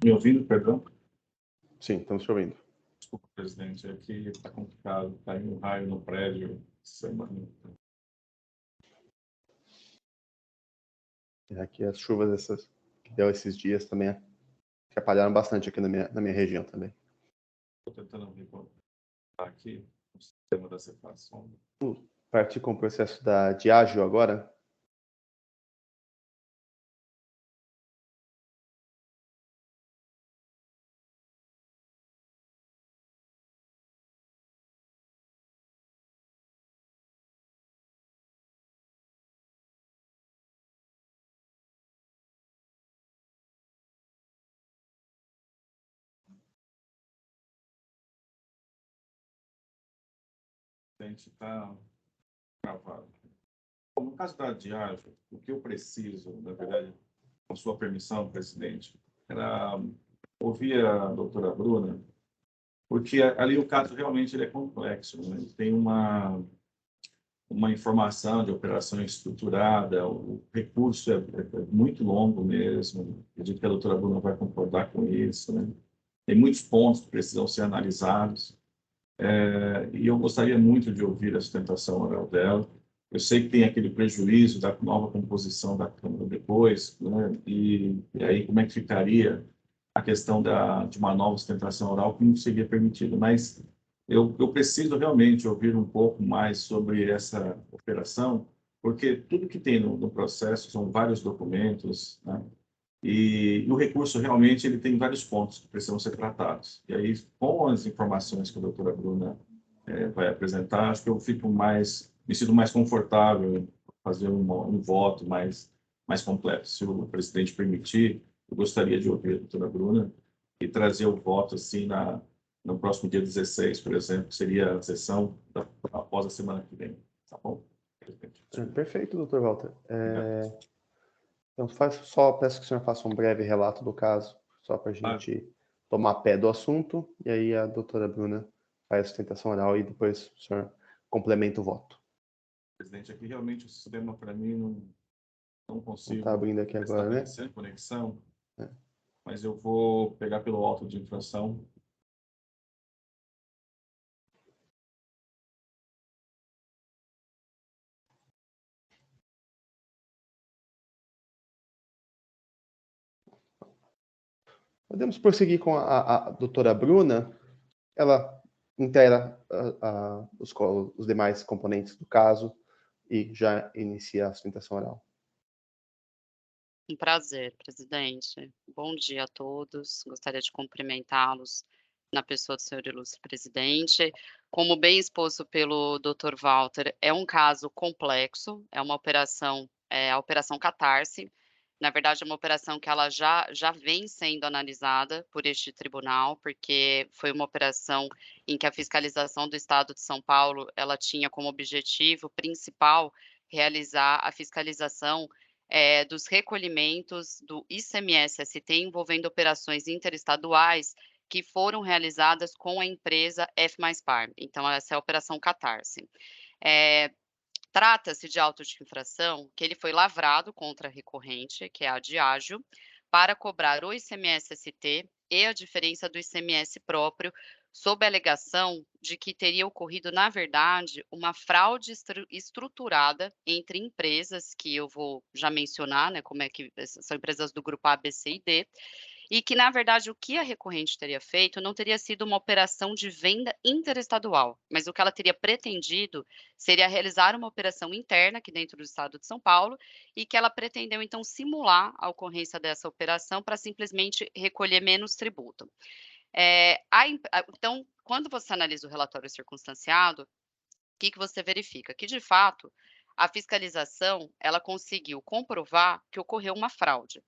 Speaker 5: Me ouvindo, perdão?
Speaker 2: Sim, estamos te ouvindo.
Speaker 5: Desculpa, presidente, aqui está complicado, está indo um raio no prédio semana.
Speaker 2: Aqui as chuvas que deu esses dias também atrapalharam bastante aqui na minha região também.
Speaker 5: Estou tentando ver qual está aqui o sistema da separação.
Speaker 2: Partir com o processo da Diageo agora.
Speaker 5: A gente está gravado. No caso da Diageo, o que eu preciso, na verdade, com sua permissão, presidente, era ouvir a doutora Bruna, porque ali o caso realmente ele é complexo, né? Tem uma informação de operação estruturada, o recurso é muito longo mesmo, acredito que a doutora Bruna vai concordar com isso, né? Tem muitos pontos que precisam ser analisados, e eu gostaria muito de ouvir a sustentação oral dela. Eu sei que tem aquele prejuízo da nova composição da Câmara depois, né? E aí como é que ficaria a questão de uma nova sustentação oral que não seria permitido, mas eu preciso realmente ouvir um pouco mais sobre essa operação, porque tudo que tem no processo são vários documentos, né? E o recurso realmente ele tem vários pontos que precisam ser tratados. E aí, com as informações que a doutora Bruna vai apresentar, acho que eu me sinto mais confortável em fazer um voto mais completo. Se o presidente permitir, eu gostaria de ouvir a doutora Bruna e trazer o voto assim no próximo dia 16, por exemplo, que seria a sessão após a semana que vem. Tá bom?
Speaker 2: Perfeito, doutor Walter. Então, só peço que o senhor faça um breve relato do caso, só para a gente tomar pé do assunto, e aí a doutora Bruna faz a sustentação oral e depois o senhor complementa o voto.
Speaker 5: Presidente, aqui realmente o sistema, para mim, não consigo.
Speaker 2: Não está abrindo aqui agora, né?
Speaker 5: Sem conexão, mas eu vou pegar pelo auto de infração.
Speaker 2: Podemos prosseguir com a doutora Bruna. Ela integra os demais componentes do caso e já inicia a sustentação oral.
Speaker 6: Um prazer, presidente. Bom dia a todos. Gostaria de cumprimentá-los na pessoa do senhor ilustre presidente. Como bem exposto pelo Dr. Walter, é um caso complexo, é uma operação, a Operação Catarse. Na verdade, é uma operação que ela já vem sendo analisada por este tribunal, porque foi uma operação em que a fiscalização do Estado de São Paulo, ela tinha como objetivo principal realizar a fiscalização dos recolhimentos do ICMS-ST envolvendo operações interestaduais que foram realizadas com a empresa F+Par. Então, essa é a Operação Catarse. Trata-se de auto de infração que ele foi lavrado contra a recorrente, que é a Diageo, para cobrar o ICMS-ST e a diferença do ICMS próprio, sob a alegação de que teria ocorrido, na verdade, uma fraude estruturada entre empresas, que eu vou já mencionar, né, como é que são empresas do grupo A, B, C e D, e que, na verdade, o que a recorrente teria feito não teria sido uma operação de venda interestadual, mas o que ela teria pretendido seria realizar uma operação interna aqui dentro do estado de São Paulo e que ela pretendeu, então, simular a ocorrência dessa operação para simplesmente recolher menos tributo. Então, quando você analisa o relatório circunstanciado, o que você verifica? Que, de fato, a fiscalização, ela conseguiu comprovar que ocorreu uma fraude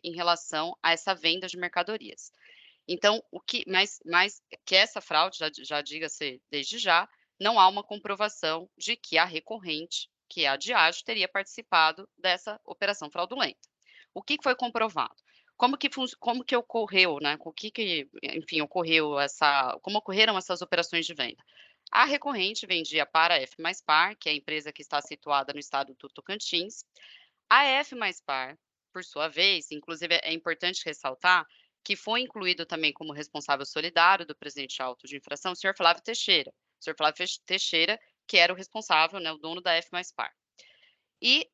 Speaker 6: em relação a essa venda de mercadorias. Então, mas que essa fraude, já diga-se desde já, não há uma comprovação de que a recorrente, que é a Diageo, teria participado dessa operação fraudulenta. O que foi comprovado? Como que ocorreu, né? Enfim, como ocorreram essas operações de venda? A recorrente vendia para a F+Par, que é a empresa que está situada no estado do Tocantins. A F+Par, por sua vez, inclusive é importante ressaltar que foi incluído também como responsável solidário do presidente auto de infração o senhor Flávio Teixeira. O senhor Flávio Teixeira, que era o responsável, né, o dono da F+Par. E,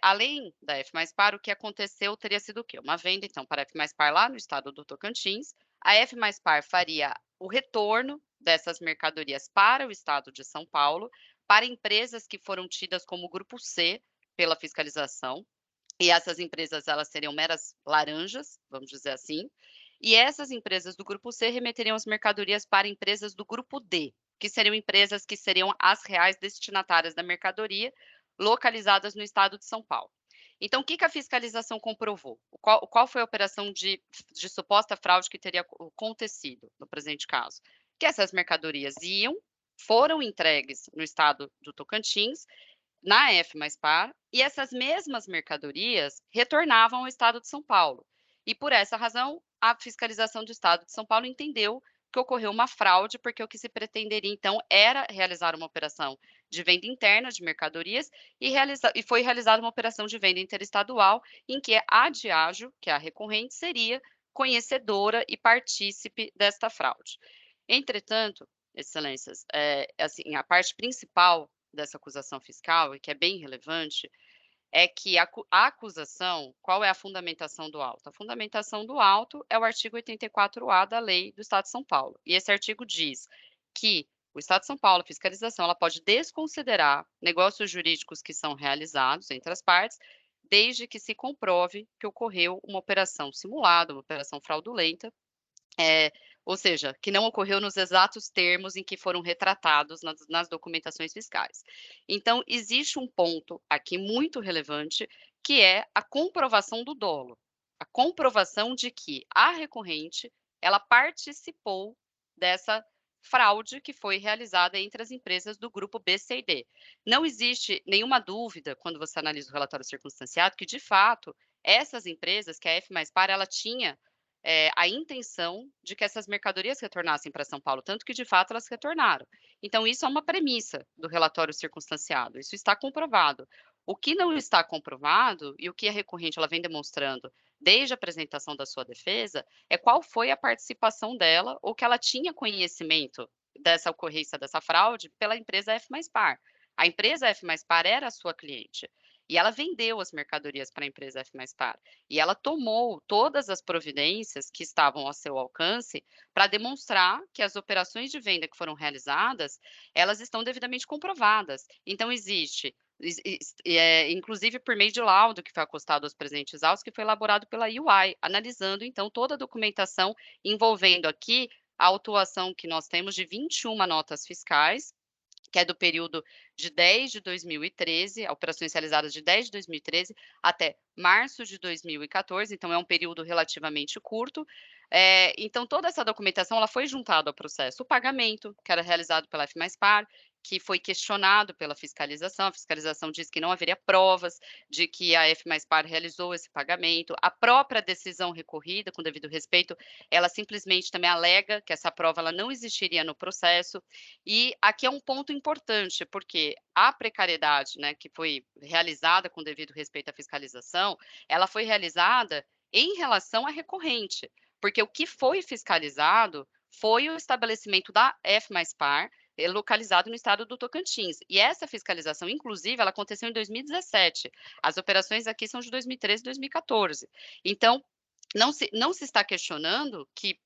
Speaker 6: além da F+Par, o que aconteceu teria sido o quê? Uma venda, então, para a F+Par lá no estado do Tocantins. A F+Par faria o retorno dessas mercadorias para o estado de São Paulo, para empresas que foram tidas como grupo C pela fiscalização. E essas empresas, elas seriam meras laranjas, vamos dizer assim. E essas empresas do grupo C remeteriam as mercadorias para empresas do grupo D, que seriam empresas que seriam as reais destinatárias da mercadoria, localizadas no estado de São Paulo. Então, o que a fiscalização comprovou? Qual foi a operação de suposta fraude que teria acontecido no presente caso? Que essas mercadorias foram entregues no estado do Tocantins, na F+Par, e essas mesmas mercadorias retornavam ao estado de São Paulo. E por essa razão, a fiscalização do estado de São Paulo entendeu que ocorreu uma fraude, porque o que se pretenderia, então, era realizar uma operação de venda interna de mercadorias e foi realizada uma operação de venda interestadual em que a Diageo, que é a recorrente, seria conhecedora e partícipe desta fraude. Entretanto, excelências, assim, a parte principal dessa acusação fiscal, e que é bem relevante, é que a acusação, qual é a fundamentação do auto? A fundamentação do auto é o artigo 84A da Lei do Estado de São Paulo. E esse artigo diz que o Estado de São Paulo, a fiscalização, ela pode desconsiderar negócios jurídicos que são realizados entre as partes, desde que se comprove que ocorreu uma operação simulada, uma operação fraudulenta, ou seja, que não ocorreu nos exatos termos em que foram retratados nas documentações fiscais. Então, existe um ponto aqui muito relevante, que é a comprovação do dolo. A comprovação de que a recorrente, ela participou dessa fraude que foi realizada entre as empresas do grupo B, C e D. Não existe nenhuma dúvida, quando você analisa o relatório circunstanciado, que, de fato, essas empresas, que a F mais Par, ela tinha a intenção de que essas mercadorias retornassem para São Paulo, tanto que, de fato, elas retornaram. Então, isso é uma premissa do relatório circunstanciado, isso está comprovado. O que não está comprovado, e o que a recorrente ela vem demonstrando desde a apresentação da sua defesa, é qual foi a participação dela, ou que ela tinha conhecimento dessa ocorrência dessa fraude pela empresa F mais Par. A empresa F mais Par era a sua cliente. E ela vendeu as mercadorias para a empresa F mais Par. E ela tomou todas as providências que estavam ao seu alcance para demonstrar que as operações de venda que foram realizadas, elas estão devidamente comprovadas. Então, existe, inclusive por meio de laudo que foi acostado aos presentes autos, que foi elaborado pela UI, analisando, então, toda a documentação envolvendo aqui a autuação que nós temos de 21 notas fiscais, que é do período de 10 de 2013, operações realizadas de 10 de 2013 até março de 2014, então é um período relativamente curto. Então, toda essa documentação ela foi juntada ao processo. O pagamento, que era realizado pela F mais Par, que foi questionado pela fiscalização. A fiscalização diz que não haveria provas de que a F mais Par realizou esse pagamento. A própria decisão recorrida, com devido respeito, ela simplesmente também alega que essa prova ela não existiria no processo. E aqui é um ponto importante, porque a precariedade, né, que foi realizada com devido respeito à fiscalização, ela foi realizada em relação à recorrente, porque o que foi fiscalizado foi o estabelecimento da F mais Par, localizado no estado do Tocantins. E essa fiscalização, inclusive, ela aconteceu em 2017. As operações aqui são de 2013 e 2014. Então, não se está questionando que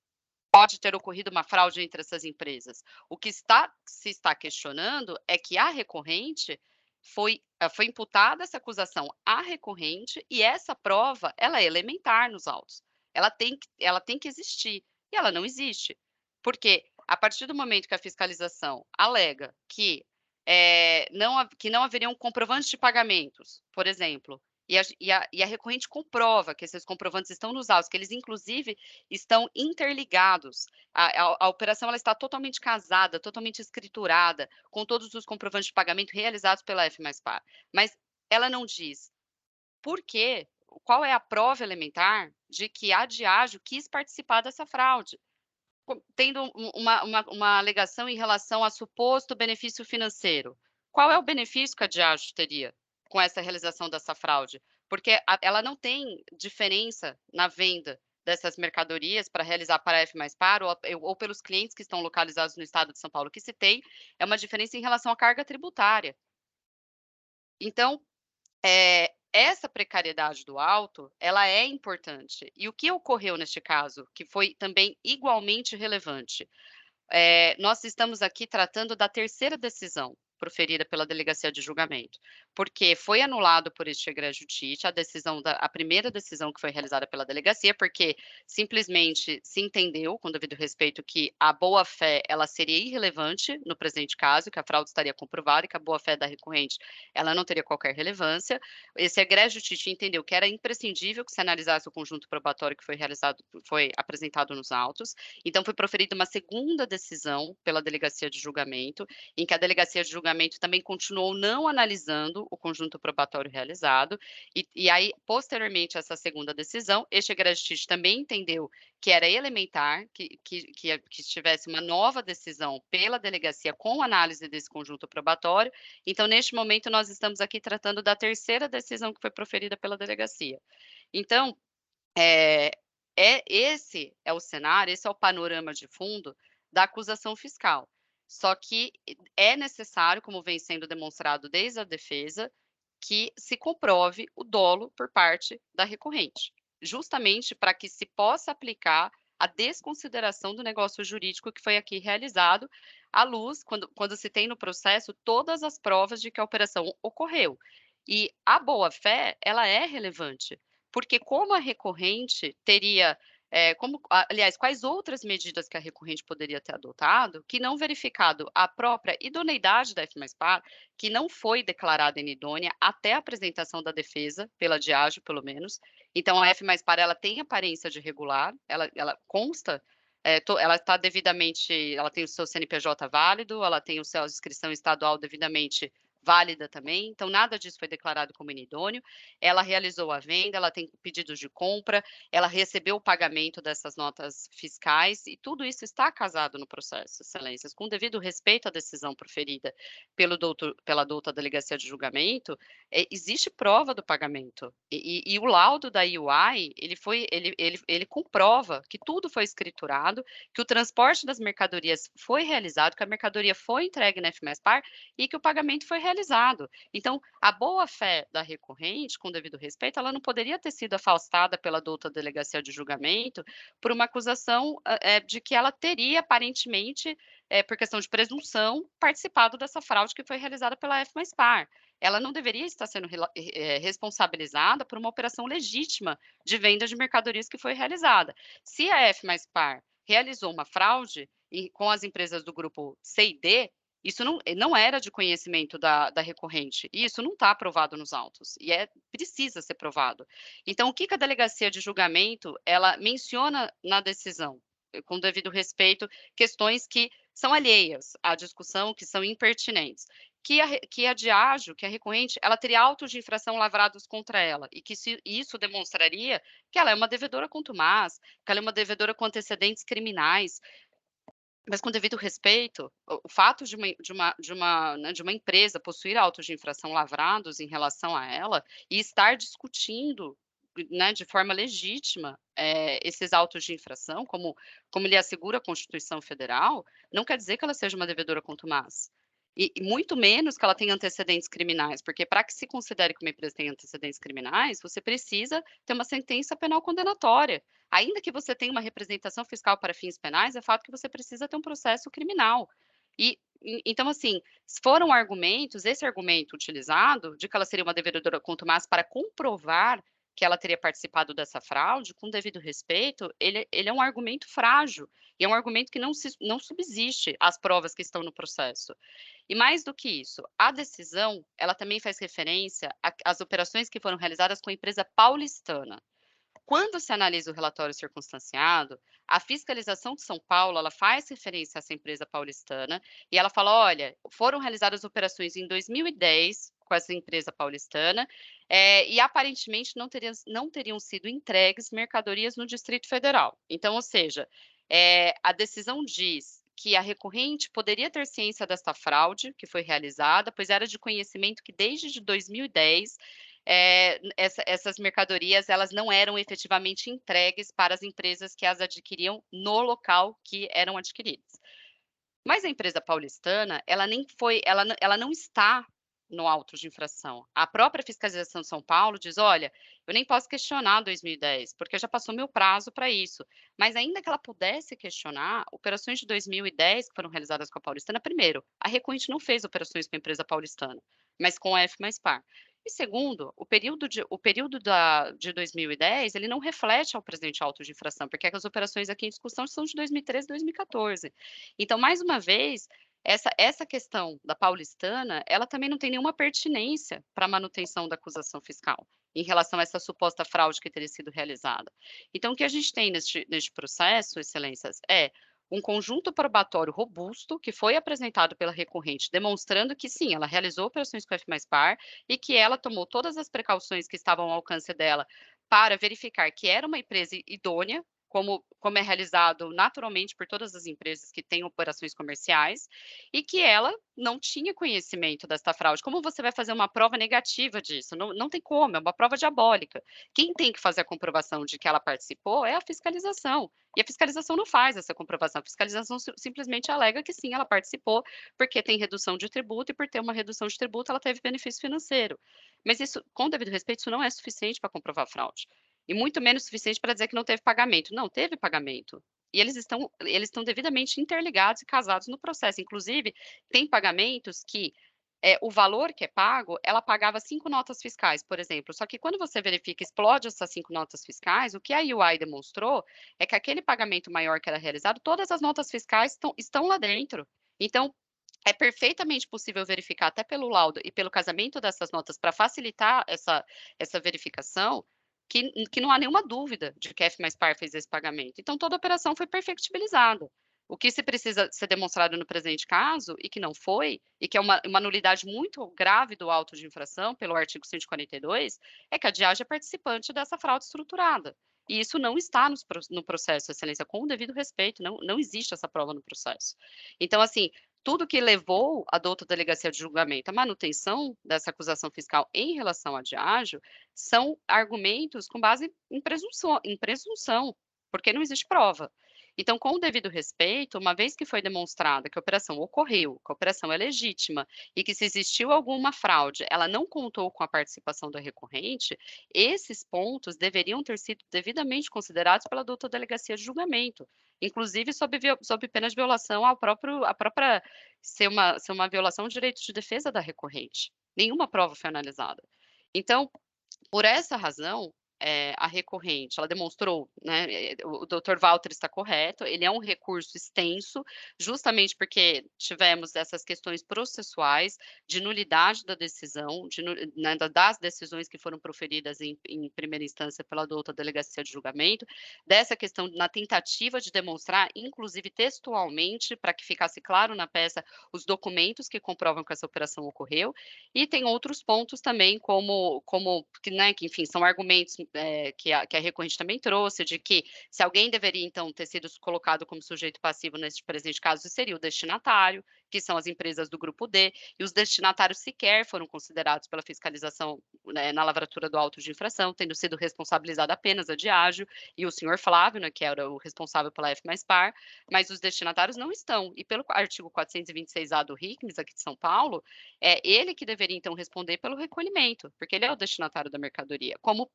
Speaker 6: pode ter ocorrido uma fraude entre essas empresas. O que se está questionando é que a recorrente foi imputada essa acusação à recorrente, e essa prova ela é elementar nos autos. Ela tem que existir, e ela não existe. Porque a partir do momento que a fiscalização alega que não haveriam comprovantes de pagamentos, por exemplo, e a recorrente comprova que esses comprovantes estão nos autos, que eles, inclusive, estão interligados. A operação ela está totalmente casada, totalmente escriturada, com todos os comprovantes de pagamento realizados pela F mais Par. Mas ela não diz por quê, qual é a prova elementar de que a Diageo quis participar dessa fraude, tendo uma alegação em relação a suposto benefício financeiro. Qual é o benefício que a Diageo teria com essa realização dessa fraude? Porque ela não tem diferença na venda dessas mercadorias para realizar para a F mais Par ou pelos clientes que estão localizados no estado de São Paulo, que se tem, é uma diferença em relação à carga tributária. Então, essa precariedade do auto, ela é importante. E o que ocorreu neste caso, que foi também igualmente relevante? Nós estamos aqui tratando da terceira decisão proferida pela Delegacia de Julgamento, porque foi anulado por este egrégio Tite a primeira decisão que foi realizada pela Delegacia, porque simplesmente se entendeu, com devido respeito, que a boa-fé ela seria irrelevante no presente caso, que a fraude estaria comprovada e que a boa-fé da recorrente ela não teria qualquer relevância. Esse egrégio Tite entendeu que era imprescindível que se analisasse o conjunto probatório que foi apresentado nos autos. Então, foi proferida uma segunda decisão pela Delegacia de Julgamento, em que a Delegacia de Julgamento também continuou não analisando o conjunto probatório realizado, e aí, posteriormente a essa segunda decisão, este egrégio Tite também entendeu que era elementar que tivesse uma nova decisão pela delegacia com análise desse conjunto probatório. Então, neste momento, nós estamos aqui tratando da terceira decisão que foi proferida pela delegacia. Então, esse é o cenário, esse é o panorama de fundo da acusação fiscal. Só que é necessário, como vem sendo demonstrado desde a defesa, que se comprove o dolo por parte da recorrente, justamente para que se possa aplicar a desconsideração do negócio jurídico que foi aqui realizado, à luz, quando se tem no processo todas as provas de que a operação ocorreu. E a boa-fé, ela é relevante, porque como a recorrente teria aliás, quais outras medidas que a recorrente poderia ter adotado, que não verificado a própria idoneidade da F+Par, que não foi declarada inidônea até a apresentação da defesa, pela Diageo, pelo menos. Então, a F+Par, ela tem aparência de regular, ela consta, ela está devidamente, ela tem o seu CNPJ válido, ela tem a sua inscrição estadual devidamente válida também, então nada disso foi declarado como inidôneo. Ela realizou a venda, ela tem pedidos de compra, ela recebeu o pagamento dessas notas fiscais, e tudo isso está casado no processo, excelências. Com devido respeito à decisão proferida pela douta Delegacia de Julgamento, existe prova do pagamento, e o laudo da UI, ele comprova que tudo foi escriturado, que o transporte das mercadorias foi realizado, que a mercadoria foi entregue na F+Par e que o pagamento foi realizado. Então, a boa-fé da recorrente, com devido respeito, ela não poderia ter sido afastada pela douta Delegacia de Julgamento por uma acusação de que ela teria, aparentemente, por questão de presunção, participado dessa fraude que foi realizada pela F+Par. Ela não deveria estar sendo responsabilizada por uma operação legítima de venda de mercadorias que foi realizada. Se a F+Par realizou uma fraude com as empresas do grupo C e D, isso não era de conhecimento da recorrente, e isso não está aprovado nos autos, e precisa ser provado. Então, o que a Delegacia de Julgamento, ela menciona na decisão, com devido respeito, questões que são alheias à discussão, que são impertinentes, que a Diageo, que a recorrente, ela teria autos de infração lavrados contra ela, e que isso demonstraria que ela é uma devedora contumaz, que ela é uma devedora com antecedentes criminais. Mas, com devido respeito, o fato de uma empresa possuir autos de infração lavrados em relação a ela e estar discutindo, né, de forma legítima, esses autos de infração, como lhe assegura a Constituição Federal, não quer dizer que ela seja uma devedora contumaz. E muito menos que ela tenha antecedentes criminais, porque para que se considere que uma empresa tem antecedentes criminais, você precisa ter uma sentença penal condenatória. Ainda que você tenha uma representação fiscal para fins penais, é fato que você precisa ter um processo criminal. Então, assim, foram argumentos, esse argumento utilizado, de que ela seria uma devedora contumaz para comprovar que ela teria participado dessa fraude, com devido respeito, ele é um argumento frágil, e é um argumento que não subsiste às provas que estão no processo. E mais do que isso, a decisão, ela também faz referência às operações que foram realizadas com a empresa paulistana. Quando se analisa o relatório circunstanciado, a fiscalização de São Paulo, ela faz referência a essa empresa paulistana, e ela fala, olha, foram realizadas operações em 2010 com essa empresa paulistana, e aparentemente não teriam sido entregues mercadorias no Distrito Federal. Então, ou seja, a decisão diz que a recorrente poderia ter ciência desta fraude que foi realizada, pois era de conhecimento que desde 2010 essas mercadorias elas não eram efetivamente entregues para as empresas que as adquiriam no local que eram adquiridas. Mas a empresa paulistana, ela não está no auto de infração. A própria fiscalização de São Paulo diz, olha, eu nem posso questionar 2010, porque já passou meu prazo para isso. Mas ainda que ela pudesse questionar, operações de 2010 que foram realizadas com a paulistana, primeiro, a recorrente não fez operações com a empresa paulistana, mas com a F+Par. E segundo, o período de 2010, ele não reflete ao presente auto de infração, porque as operações aqui em discussão são de 2013 e 2014. Então, mais uma vez, essa questão da paulistana, ela também não tem nenhuma pertinência para a manutenção da acusação fiscal, em relação a essa suposta fraude que teria sido realizada. Então, o que a gente tem neste processo, excelências, é um conjunto probatório robusto que foi apresentado pela recorrente, demonstrando que sim, ela realizou operações com a F+Par e que ela tomou todas as precauções que estavam ao alcance dela para verificar que era uma empresa idônea, como é realizado naturalmente por todas as empresas que têm operações comerciais, e que ela não tinha conhecimento desta fraude. Como você vai fazer uma prova negativa disso? Não tem como, é uma prova diabólica. Quem tem que fazer a comprovação de que ela participou é a fiscalização. E a fiscalização não faz essa comprovação, a fiscalização simplesmente alega que sim, ela participou, porque tem redução de tributo, e por ter uma redução de tributo, ela teve benefício financeiro. Mas isso, com devido respeito, isso não é suficiente para comprovar a fraude. E muito menos suficiente para dizer que não teve pagamento. Não, teve pagamento. E eles estão devidamente interligados e casados no processo. Inclusive, tem pagamentos que o valor que é pago, ela pagava 5 notas fiscais, por exemplo. Só que quando você verifica, explode essas 5 notas fiscais, o que a UI demonstrou é que aquele pagamento maior que era realizado, todas as notas fiscais estão lá dentro. Então, é perfeitamente possível verificar, até pelo laudo e pelo casamento dessas notas, para facilitar essa verificação, que não há nenhuma dúvida de que F mais par fez esse pagamento. Então, toda a operação foi perfectibilizada. O que se precisa ser demonstrado no presente caso, e que não foi, e que é uma nulidade muito grave do auto de infração, pelo artigo 142, é que a Diage é participante dessa fraude estruturada. E isso não está no processo, Excelência, com o devido respeito, não existe essa prova no processo. Então, assim, tudo que levou a douta delegacia de julgamento à manutenção dessa acusação fiscal em relação à Diageo são argumentos com base em presunção, porque não existe prova. Então, com o devido respeito, uma vez que foi demonstrada que a operação ocorreu, que a operação é legítima e que se existiu alguma fraude, ela não contou com a participação da recorrente, esses pontos deveriam ter sido devidamente considerados pela douta delegacia de julgamento, inclusive sob pena de violação à própria ser uma violação de direito de defesa da recorrente. Nenhuma prova foi analisada. Então, por essa razão, a recorrente, ela demonstrou, né, o doutor Walter está correto, ele é um recurso extenso, justamente porque tivemos essas questões processuais de nulidade da decisão, né, das decisões que foram proferidas em primeira instância pela douta delegacia de julgamento, dessa questão na tentativa de demonstrar, inclusive textualmente, para que ficasse claro na peça, os documentos que comprovam que essa operação ocorreu, e tem outros pontos também, como né, que, enfim, são argumentos que a recorrente também trouxe, de que se alguém deveria, então, ter sido colocado como sujeito passivo nesse presente caso, seria o destinatário, que são as empresas do grupo D, e os destinatários sequer foram considerados pela fiscalização, né, na lavratura do auto de infração, tendo sido responsabilizada apenas a Diageo e o senhor Flávio, né, que era o responsável pela F mais par, mas os destinatários não estão. E pelo artigo 426A do RICMES, aqui de São Paulo, é ele que deveria, então, responder pelo recolhimento, porque ele é o destinatário da mercadoria, como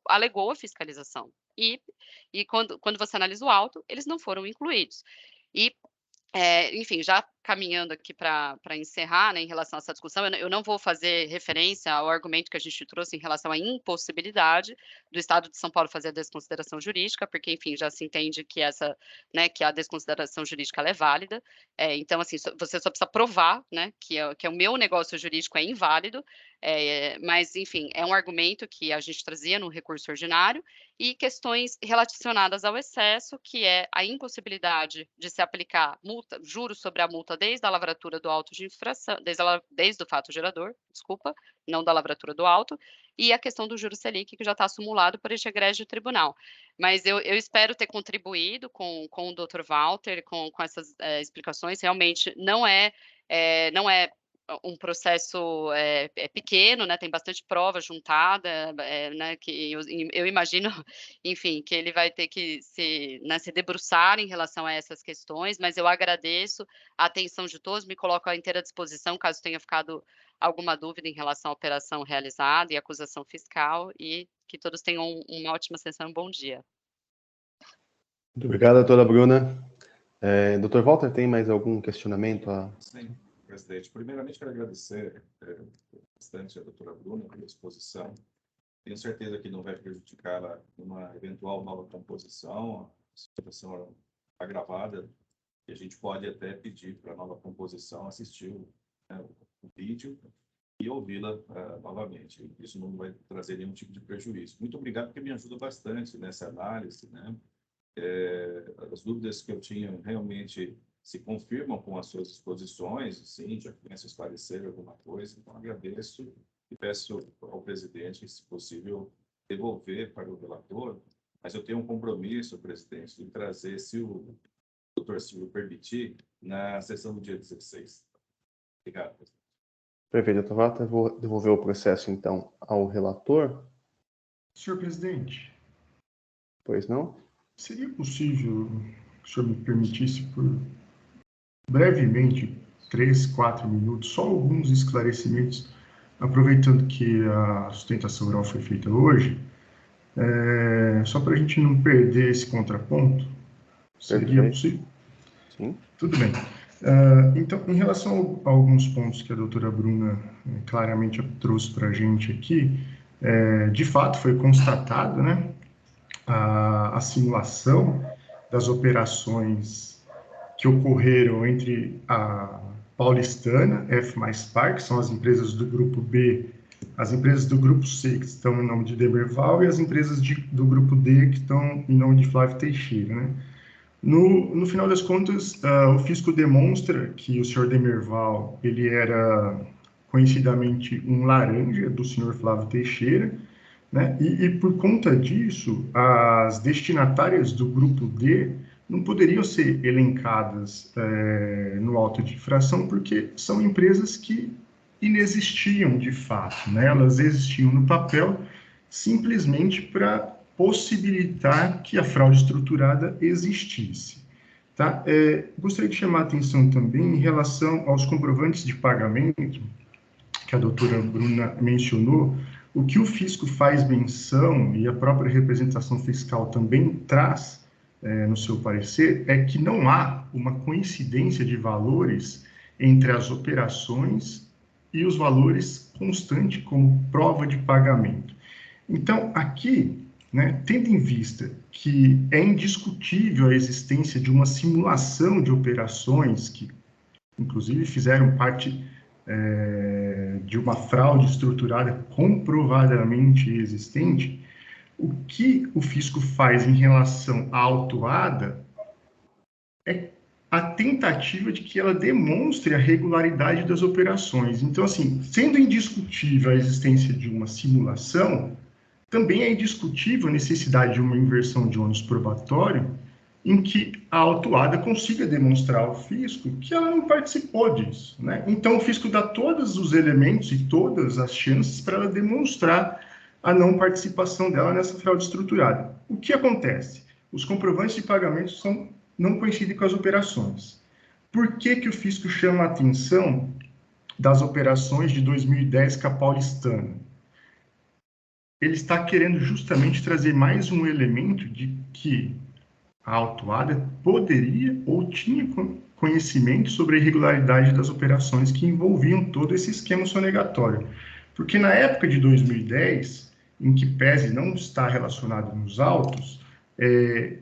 Speaker 6: alegou a fiscalização. E quando você analisa o auto, eles não foram incluídos. E, enfim, já caminhando aqui para encerrar, né, em relação a essa discussão, eu não vou fazer referência ao argumento que a gente trouxe em relação à impossibilidade do Estado de São Paulo fazer a desconsideração jurídica, porque, enfim, já se entende que né, que a desconsideração jurídica ela é válida. Então, assim, você só precisa provar, né, que o meu negócio jurídico é inválido, mas, enfim, é um argumento que a gente trazia no recurso ordinário, e questões relacionadas ao excesso, que é a impossibilidade de se aplicar juros sobre a multa desde a lavratura do auto de infração, desde o fato gerador, desculpa, não da lavratura do auto, e a questão do juro Selic, que já está acumulado por este egrégio tribunal. Mas eu espero ter contribuído com o Dr. Walter, com essas explicações. Realmente não é um processo pequeno, né, tem bastante prova juntada, né, que eu imagino, enfim, que ele vai ter que se debruçar em relação a essas questões, mas eu agradeço a atenção de todos, me coloco à inteira disposição, caso tenha ficado alguma dúvida em relação à operação realizada e acusação fiscal, e que todos tenham uma ótima sessão, um bom dia.
Speaker 2: Muito obrigado, doutora Bruna. Doutor Walter, tem mais algum questionamento?
Speaker 5: Sim, presidente. Primeiramente, quero agradecer bastante a doutora Bruna pela exposição. Tenho certeza que não vai prejudicá-la numa eventual nova composição, a situação agravada, e a gente pode até pedir para a nova composição assistir o vídeo e ouvi-la novamente. Isso não vai trazer nenhum tipo de prejuízo. Muito obrigado, porque me ajuda bastante nessa análise, né? As dúvidas que eu tinha realmente se confirmam com as suas exposições, sim, já começo a esclarecer alguma coisa, então agradeço e peço ao presidente, se possível, devolver para o relator, mas eu tenho um compromisso, presidente, de trazer, se o doutor Silvio permitir, na sessão do dia 16. Obrigado, presidente.
Speaker 2: Perfeito, doutor Walter. Vou devolver o processo, então, ao relator.
Speaker 7: Senhor presidente.
Speaker 2: Pois não?
Speaker 7: Seria possível que o senhor me permitisse, por brevemente, 3, 4 minutos, só alguns esclarecimentos, aproveitando que a sustentação oral foi feita hoje, só para a gente não perder esse contraponto? Seria possível?
Speaker 2: Sim.
Speaker 7: Tudo bem. Então, em relação a alguns pontos que a doutora Bruna claramente trouxe para a gente aqui, de fato foi constatado, né, a simulação das operações que ocorreram entre a Paulistana, F+Par, que são as empresas do grupo B, as empresas do grupo C, que estão em nome de Demerval, e as empresas do grupo D, que estão em nome de Flávio Teixeira, né? No final das contas, o fisco demonstra que o senhor Demerval, ele era conhecidamente um laranja do senhor Flávio Teixeira, né? E por conta disso, as destinatárias do grupo D não poderiam ser elencadas no auto de infração, porque são empresas que inexistiam de fato, né? Elas existiam no papel simplesmente para possibilitar que a fraude estruturada existisse. Tá? Gostaria de chamar a atenção também em relação aos comprovantes de pagamento, que a doutora Bruna mencionou. O que o fisco faz menção, e a própria representação fiscal também traz no seu parecer, é que não há uma coincidência de valores entre as operações e os valores constantes como prova de pagamento. Então, aqui, né, tendo em vista que é indiscutível a existência de uma simulação de operações que, inclusive, fizeram parte de uma fraude estruturada comprovadamente existente, o que o fisco faz em relação à autuada é a tentativa de que ela demonstre a regularidade das operações. Então, assim, sendo indiscutível a existência de uma simulação, também é indiscutível a necessidade de uma inversão de ônus probatório em que a autuada consiga demonstrar ao fisco que ela não participou disso, né? Então, o fisco dá todos os elementos e todas as chances para ela demonstrar a não participação dela nessa fraude estruturada. O que acontece? Os comprovantes de pagamento não coincidem com as operações. Por que o fisco chama a atenção das operações de 2010 com a Paulistana? Ele está querendo justamente trazer mais um elemento de que a autuada poderia ou tinha conhecimento sobre a irregularidade das operações que envolviam todo esse esquema sonegatório. Porque na época de 2010, em que pese não está relacionado nos autos,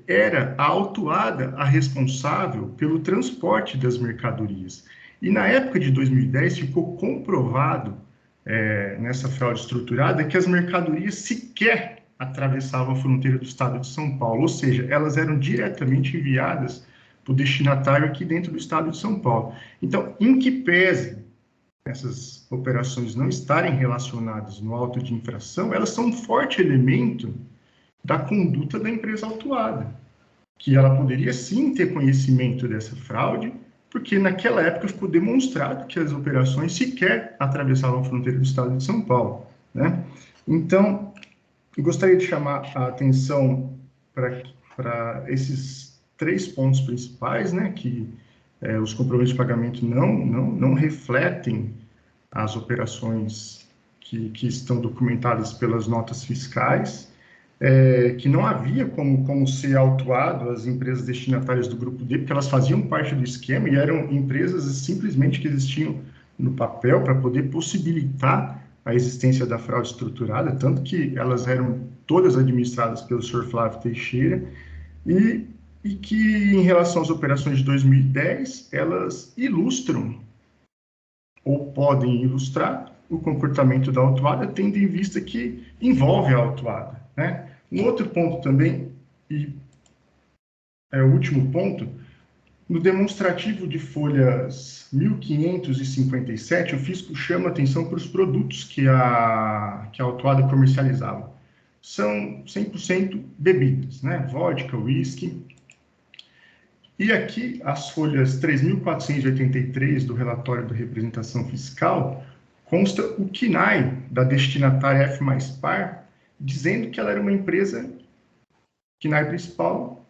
Speaker 7: era a autuada a responsável pelo transporte das mercadorias. E na época de 2010 ficou comprovado nessa fraude estruturada que as mercadorias sequer atravessavam a fronteira do estado de São Paulo, ou seja, elas eram diretamente enviadas para o destinatário aqui dentro do estado de São Paulo. Então, em que pese essas operações não estarem relacionadas no auto de infração, elas são um forte elemento da conduta da empresa autuada, que ela poderia sim ter conhecimento dessa fraude, porque naquela época ficou demonstrado que as operações sequer atravessavam a fronteira do estado de São Paulo, né? Então, eu gostaria de chamar a atenção para esses 3 pontos principais, né, que os comprovantes de pagamento não refletem as operações que estão documentadas pelas notas fiscais, que não havia como ser autuado as empresas destinatárias do Grupo D, porque elas faziam parte do esquema e eram empresas simplesmente que existiam no papel para poder possibilitar a existência da fraude estruturada, tanto que elas eram todas administradas pelo senhor Flávio Teixeira, e que, em relação às operações de 2010, elas ilustram, ou podem ilustrar, o comportamento da autuada, tendo em vista que envolve a autuada, né? Um outro ponto também, e é o último ponto, no demonstrativo de folhas 1557, o fisco chama atenção para os produtos que a autuada comercializava. São 100% bebidas, né? Vodka, whisky. E aqui, as folhas 3.483 do relatório da representação fiscal, consta o KNAI da destinatária F+Par, dizendo que ela era uma empresa, KNAI principal,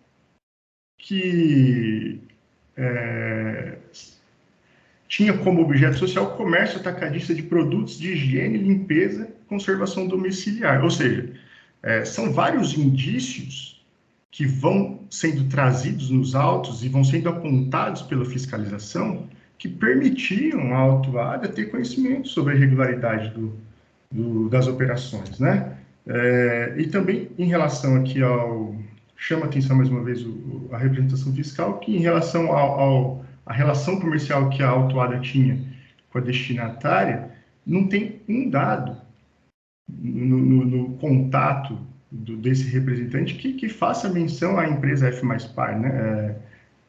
Speaker 7: que tinha como objeto social o comércio atacadista de produtos de higiene, limpeza e conservação domiciliar. Ou seja, são vários indícios que vão sendo trazidos nos autos e vão sendo apontados pela fiscalização que permitiam a autuada ter conhecimento sobre a irregularidade das operações, né? E também em relação aqui chama atenção mais uma vez a representação fiscal, que em relação à relação comercial que a autuada tinha com a destinatária, não tem um dado no contato desse representante que faça menção à empresa F mais Par, né?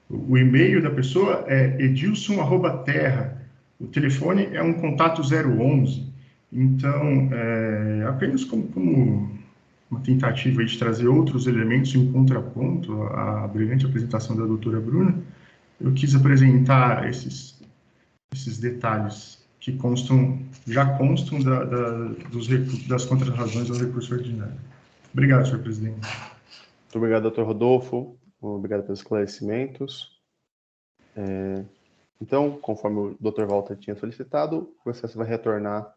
Speaker 7: O e-mail da pessoa é edilson@terra, o telefone é um contato 011. Então, apenas como uma tentativa de trazer outros elementos em contraponto à brilhante apresentação da doutora Bruna, eu quis apresentar esses detalhes que já constam das contrarrazões ao recurso ordinário. Obrigado, senhor presidente.
Speaker 2: Muito obrigado, doutor Rodolfo. Obrigado pelos esclarecimentos. Então, conforme o Dr. Walter tinha solicitado, o processo vai retornar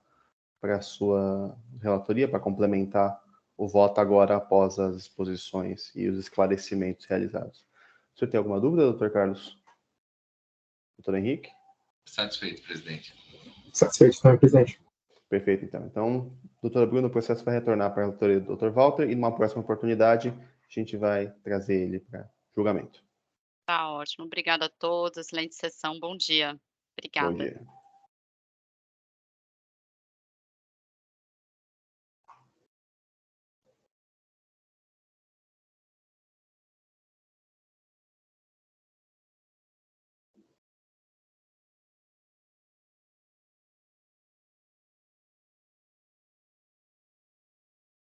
Speaker 2: para a sua relatoria, para complementar o voto agora após as exposições e os esclarecimentos realizados. O senhor tem alguma dúvida, doutor Carlos? Doutor Henrique?
Speaker 3: Satisfeito, presidente.
Speaker 8: Satisfeito, senhor presidente.
Speaker 2: Perfeito, então. Então, doutora Bruna, o processo vai retornar para a relatoria do Dr. Walter e, numa próxima oportunidade, a gente vai trazer ele para julgamento.
Speaker 6: Tá ótimo. Obrigada a todos. Excelente sessão. Bom dia. Obrigada.
Speaker 2: Bom dia.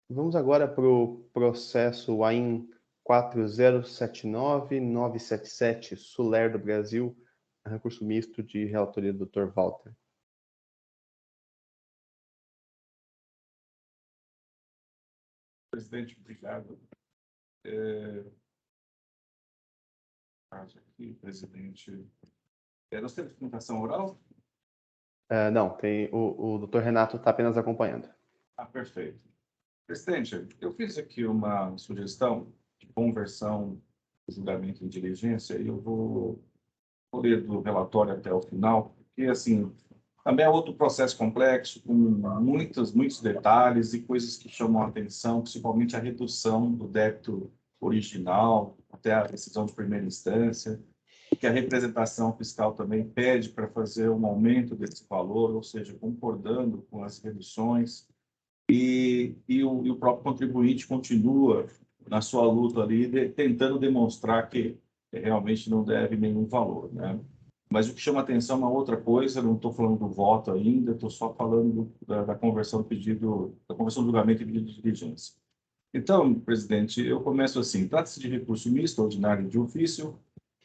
Speaker 2: Vamos agora para o processo AIN 4079977, Suler do Brasil, recurso misto de relatoria do Dr. Walter.
Speaker 5: Presidente, obrigado. Aqui, presidente. Nós temos documentação oral?
Speaker 2: Não, tem, o Dr. Renato está apenas acompanhando.
Speaker 5: Perfeito. Presidente, eu fiz aqui uma sugestão de conversão do julgamento em diligência e eu vou ler do relatório até o final, porque, assim, também é outro processo complexo, com muitos detalhes e coisas que chamam a atenção, principalmente a redução do débito original até a decisão de primeira instância, que a representação fiscal também pede para fazer um aumento desse valor, ou seja, concordando com as reduções, e o próprio contribuinte continua na sua luta ali, tentando demonstrar que realmente não deve nenhum valor, né? Mas o que chama atenção é uma outra coisa, não estou falando do voto ainda, estou só falando da conversão do pedido, da conversão do julgamento e pedido de diligência. Então, presidente, eu começo assim: trata-se de recurso misto ordinário de ofício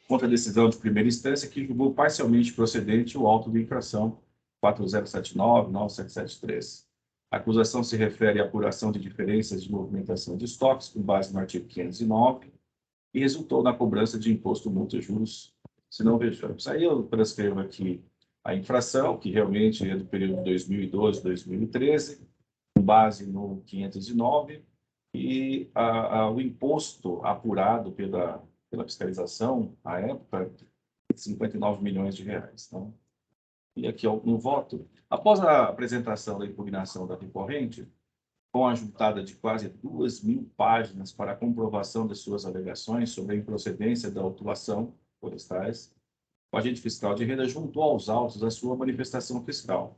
Speaker 5: contra a decisão de primeira instância que julgou parcialmente procedente o auto de infração 4079-9773. A acusação se refere à apuração de diferenças de movimentação de estoques com base no artigo 509 e resultou na cobrança de imposto, multa e juros, se não vejamos. Aí eu transcrevo aqui a infração, que realmente é do período 2012-2013, com base no 509, e o imposto apurado pela fiscalização, à época, de 59 milhões de reais. Então, e aqui no voto, após a apresentação da impugnação da recorrente, com a juntada de quase 2.000 páginas para a comprovação de suas alegações sobre a improcedência da autuação forestais, o agente fiscal de renda juntou aos autos a sua manifestação fiscal,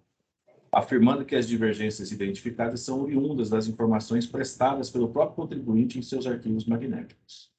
Speaker 5: afirmando que as divergências identificadas são oriundas das informações prestadas pelo próprio contribuinte em seus arquivos magnéticos.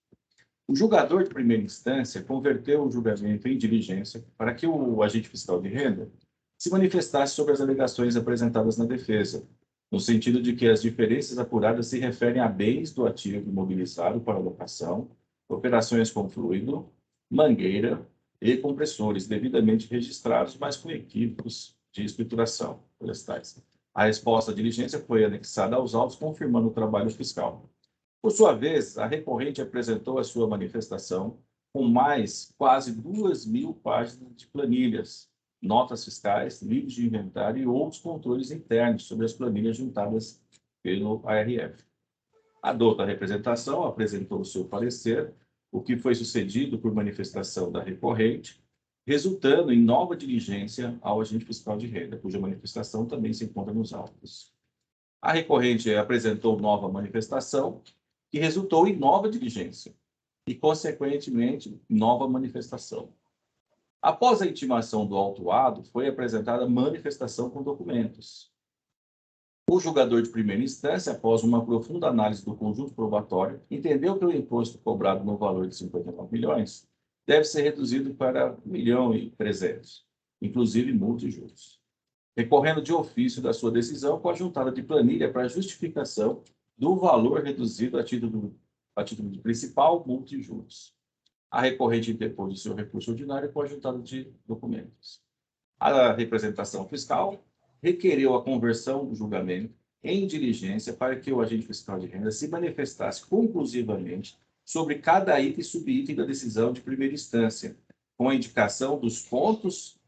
Speaker 5: O julgador de primeira instância converteu o julgamento em diligência para que o agente fiscal de renda se manifestasse sobre as alegações apresentadas na defesa, no sentido de que as diferenças apuradas se referem a bens do ativo imobilizado para locação, operações com fluido, mangueira e compressores devidamente registrados, mas com equívocos de escrituração forestais. A resposta à diligência foi anexada aos autos, confirmando o trabalho fiscal. Por sua vez, a recorrente apresentou a sua manifestação com mais quase 2.000 páginas de planilhas, notas fiscais, livros de inventário e outros controles internos sobre as planilhas juntadas pelo ARF. A douta representação apresentou o seu parecer, o que foi sucedido por manifestação da recorrente, resultando em nova diligência ao agente fiscal de renda, cuja manifestação também se encontra nos autos. A recorrente apresentou nova manifestação, que resultou em nova diligência e, consequentemente, nova manifestação. Após a intimação do autuado, foi apresentada manifestação com documentos. O julgador de primeira instância, após uma profunda análise do conjunto probatório, entendeu que o imposto cobrado no valor de 59 milhões deve ser reduzido para 1.300.000, inclusive multa e juros, recorrendo de ofício da sua decisão com a juntada de planilha para justificação do valor reduzido a título de principal, multa e juros. A recorrente interpôs o seu recurso ordinário com a juntada de documentos. A representação fiscal requereu a conversão do julgamento em diligência para que o agente fiscal de renda se manifestasse conclusivamente sobre cada item e subitem da decisão de primeira instância, com a indicação dos pontos,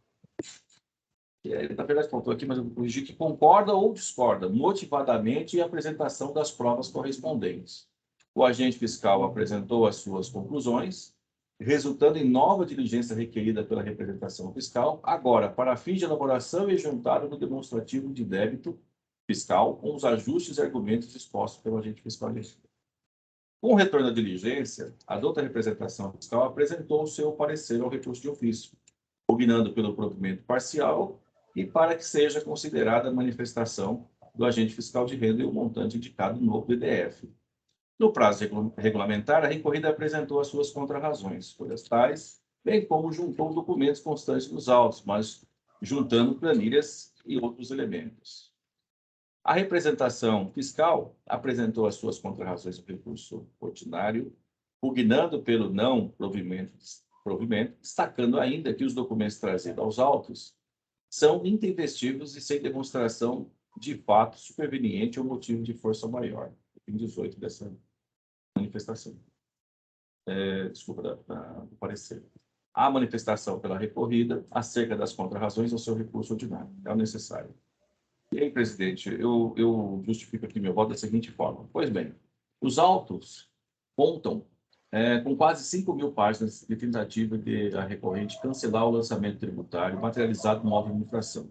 Speaker 5: na verdade faltou aqui, mas eu vou corrigir, que concorda ou discorda motivadamente e a apresentação das provas correspondentes. O agente fiscal apresentou as suas conclusões, resultando em nova diligência requerida pela representação fiscal, agora para fins de elaboração e juntada do demonstrativo de débito fiscal com os ajustes e argumentos expostos pelo agente fiscal de renda. Com o retorno da diligência, a douta representação fiscal apresentou o seu parecer ao recurso de ofício, opinando pelo provimento parcial e para que seja considerada a manifestação do agente fiscal de renda e o montante indicado no DDF. No prazo regulamentar, a recorrida apresentou as suas contrarrazões, folhas tais, bem como juntou documentos constantes nos autos, mas juntando planilhas e outros elementos. A representação fiscal apresentou as suas contrarrazões no recurso ordinário, pugnando pelo não provimento, destacando ainda que os documentos trazidos aos autos são intempestivos e sem demonstração de fato superveniente ou motivo de força maior. Item 18 dessa manifestação. Do parecer. A manifestação pela recorrida acerca das contrarrazões ao seu recurso ordinário. É o necessário. E aí, presidente, eu justifico aqui meu voto da seguinte forma. Pois bem, os autos contam com quase 5.000 páginas de tentativa de a recorrente cancelar o lançamento tributário materializado no auto de infração,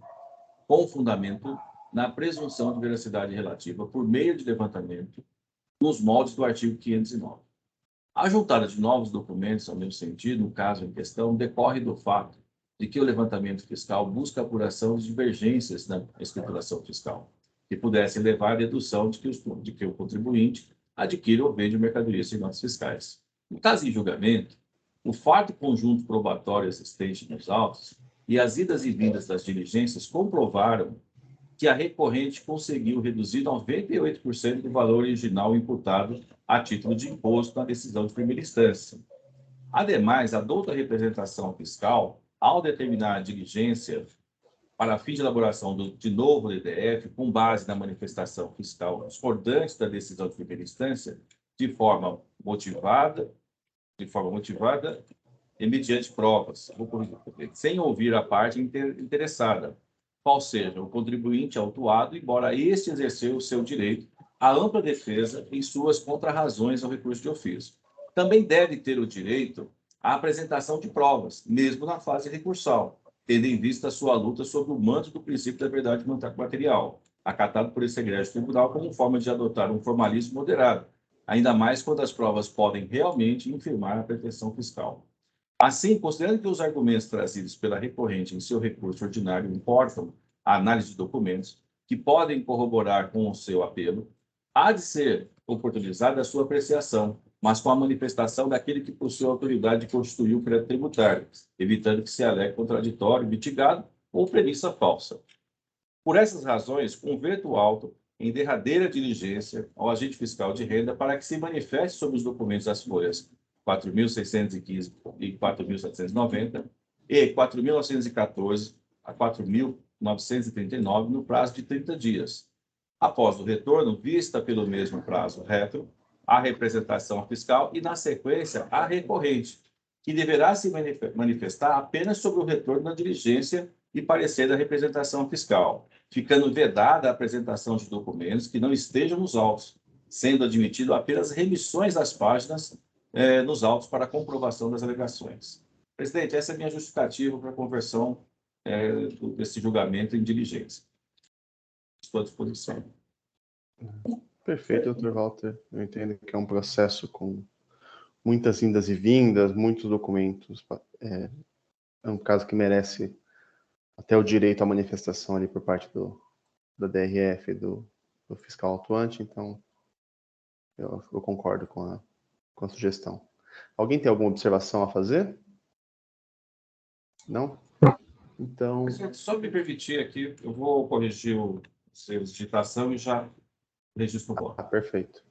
Speaker 5: com fundamento na presunção de veracidade relativa por meio de levantamento nos moldes do artigo 509. A juntada de novos documentos, ao meu sentido, no caso em questão, decorre do fato de que o levantamento fiscal busca a apuração de divergências na escrituração fiscal, que pudessem levar à dedução de que o contribuinte adquire ou vende mercadorias sem notas fiscais. No caso em julgamento, o fato conjunto probatório existente nos autos e as idas e vindas das diligências comprovaram que a recorrente conseguiu reduzir 98% do valor original imputado a título de imposto na decisão de primeira instância. Ademais, a douta representação fiscal, ao determinar a diligência para fim de elaboração de novo DDF, com base na manifestação fiscal discordante da decisão de primeira instância, de forma motivada e mediante provas, sem ouvir a parte interessada, qual seja o contribuinte autuado, embora este exerceu o seu direito à ampla defesa em suas contrarrazões ao recurso de ofício. Também deve ter o direito à apresentação de provas, mesmo na fase recursal, tendo em vista a sua luta sobre o manto do princípio da verdade material, acatado por esse egrégio tribunal como forma de adotar um formalismo moderado, ainda mais quando as provas podem realmente infirmar a pretensão fiscal. Assim, considerando que os argumentos trazidos pela recorrente em seu recurso ordinário importam a análise de documentos que podem corroborar com o seu apelo, há de ser oportunizada a sua apreciação, mas com a manifestação daquele que possui a autoridade de constituir o crédito tributário, evitando que se alegue contraditório, mitigado ou premissa falsa. Por essas razões, converto o auto em derradeira diligência ao agente fiscal de renda para que se manifeste sobre os documentos das folhas 4.615 e 4.790 e 4.914 a 4.939 no prazo de 30 dias. Após o retorno, vista pelo mesmo prazo retro, a representação fiscal e, na sequência, a recorrente, que deverá se manifestar apenas sobre o retorno da diligência e parecer da representação fiscal, ficando vedada a apresentação de documentos que não estejam nos autos, sendo admitido apenas remissões das páginas nos autos para comprovação das alegações. Presidente, essa é a minha justificativa para a conversão desse julgamento em diligência. Estou à disposição.
Speaker 2: Perfeito, doutor Walter. Eu entendo que é um processo com muitas indas e vindas, muitos documentos. É um caso que merece até o direito à manifestação ali por parte da DRF, do fiscal atuante. Então, eu concordo com a sugestão. Alguém tem alguma observação a fazer? Não? Então...
Speaker 5: Presidente, só me permitir aqui, eu vou corrigir o seu digitação e já registro o voto.
Speaker 2: Perfeito.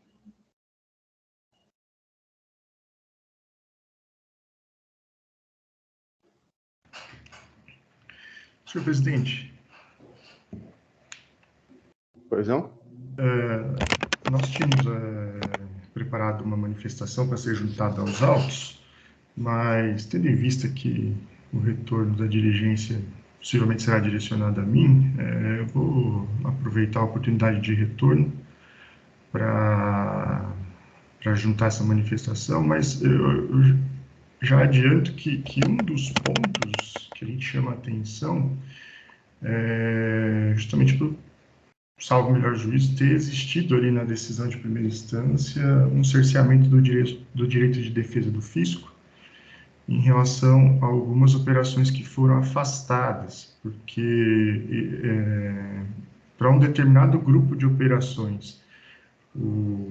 Speaker 7: Senhor presidente.
Speaker 2: Pois não?
Speaker 7: Nós tínhamos preparado uma manifestação para ser juntada aos autos, mas tendo em vista que o retorno da diligência possivelmente será direcionado a mim, eu vou aproveitar a oportunidade de retorno para juntar essa manifestação, mas eu já adianto que um dos pontos que a gente chama a atenção é justamente por, salvo o melhor juízo, ter existido ali na decisão de primeira instância um cerceamento do direito de defesa do fisco em relação a algumas operações que foram afastadas, porque para um determinado grupo de operações, o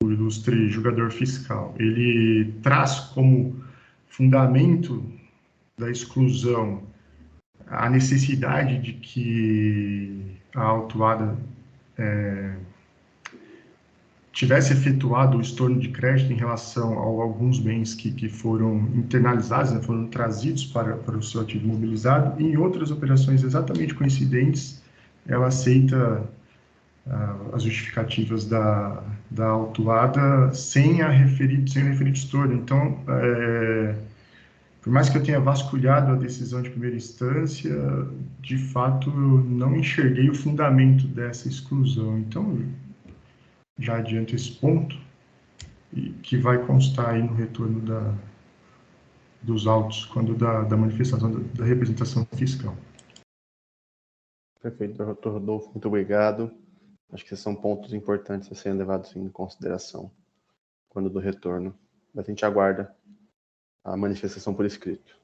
Speaker 7: ilustre julgador fiscal, ele traz como fundamento da exclusão a necessidade de que a autuada tivesse efetuado o estorno de crédito em relação a alguns bens que foram internalizados, né, foram trazidos para o seu ativo imobilizado, e em outras operações exatamente coincidentes, ela aceita as justificativas da autuada sem o referido estorno. Então, por mais que eu tenha vasculhado a decisão de primeira instância, de fato, eu não enxerguei o fundamento dessa exclusão. Então, já adianto esse ponto, e que vai constar aí no retorno dos autos, quando da manifestação da representação fiscal.
Speaker 2: Perfeito, doutor Rodolfo, muito obrigado. Acho que esses são pontos importantes a serem levados em consideração quando do retorno. Mas a gente aguarda a manifestação por escrito.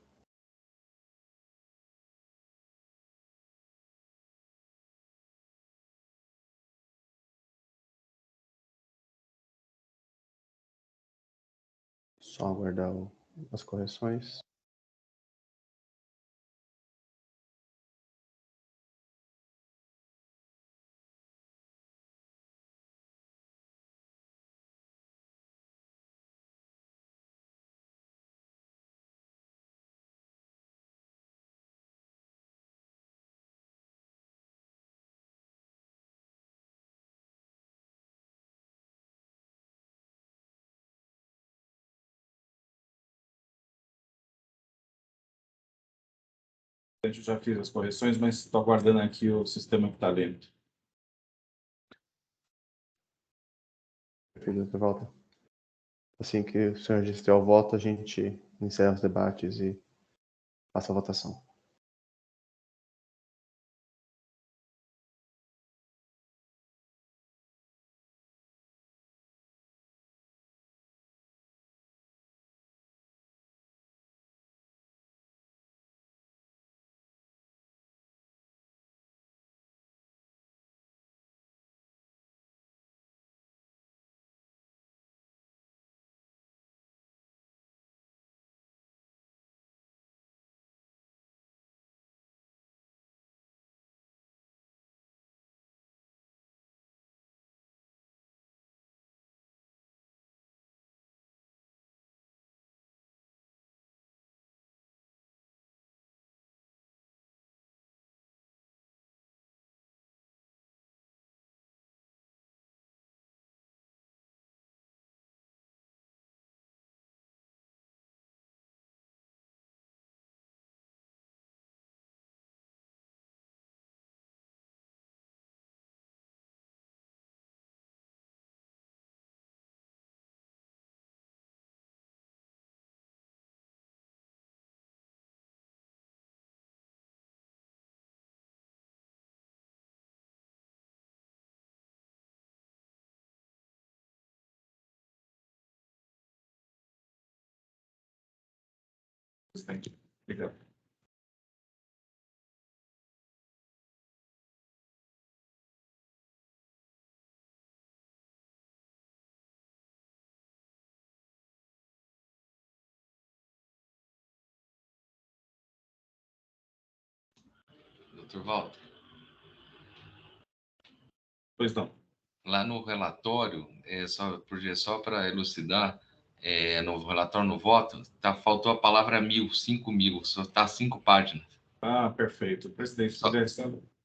Speaker 2: Só aguardar as correções.
Speaker 5: Eu já fiz as correções, mas estou aguardando aqui o sistema que está lento.
Speaker 2: Perfeito, doutor Walter. Assim que o senhor registrar o voto, a gente encerra os debates e passa a votação.
Speaker 5: presidente. Obrigado.
Speaker 3: Doutor Walter,
Speaker 5: Pois não.
Speaker 3: lá no relatório, só para elucidar, no relatório, no voto, faltou a palavra 5.000, só está 5 páginas.
Speaker 5: Ah, perfeito. Presidente, se
Speaker 3: Só-
Speaker 5: puder
Speaker 3: Só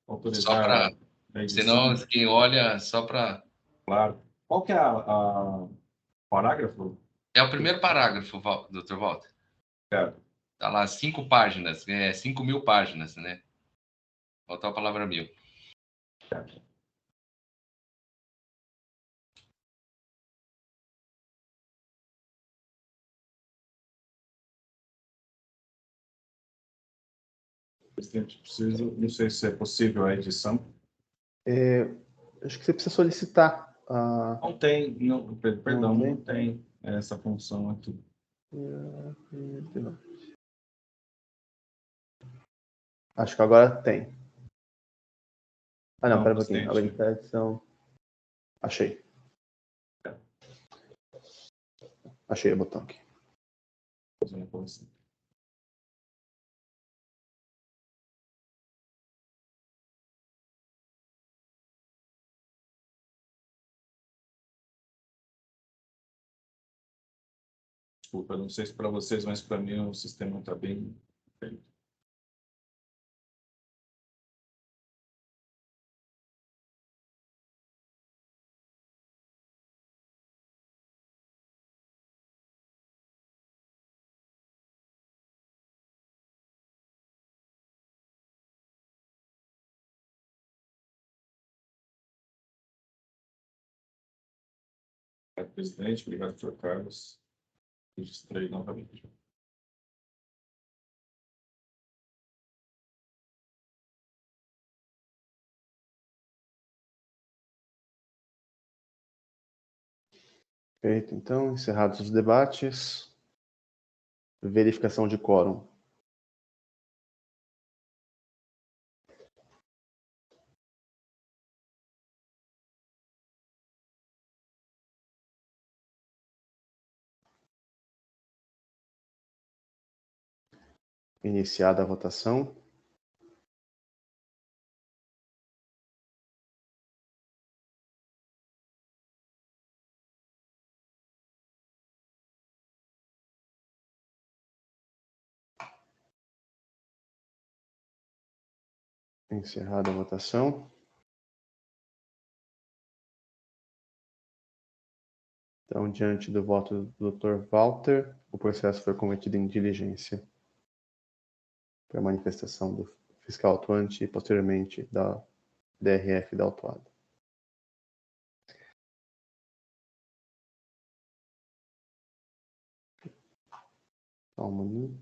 Speaker 5: autorizar
Speaker 3: para,
Speaker 5: a
Speaker 3: senão
Speaker 5: edição,
Speaker 3: quem olha, só para...
Speaker 5: claro. Qual que é a parágrafo?
Speaker 3: É o primeiro parágrafo, doutor Walter.
Speaker 5: É.
Speaker 3: Está lá 5 páginas, 5.000 páginas, né? Faltou a palavra 1.000.
Speaker 5: Presidente, não sei se é possível a edição.
Speaker 2: Acho que você precisa solicitar.
Speaker 5: Não tem, perdão,
Speaker 2: Não
Speaker 5: não tem essa função aqui.
Speaker 2: Acho que agora tem. Não,
Speaker 5: Não,
Speaker 2: pera um pouquinho.
Speaker 5: presidente.
Speaker 2: Habilitar a edição. Achei. Achei o botão aqui.
Speaker 5: Fazendo a correção. Desculpa, não sei se para vocês, mas para mim o sistema está bem feito. Obrigado, presidente. Obrigado, senhor Carlos. Registrei novamente.
Speaker 2: Perfeito. Então, encerrados os debates. Verificação de quórum. Iniciada a votação. Encerrada a votação. Então, diante do voto do Dr. Walter, o processo foi cometido em diligência para manifestação do fiscal atuante e, posteriormente, da DRF da autuada. Só um minuto.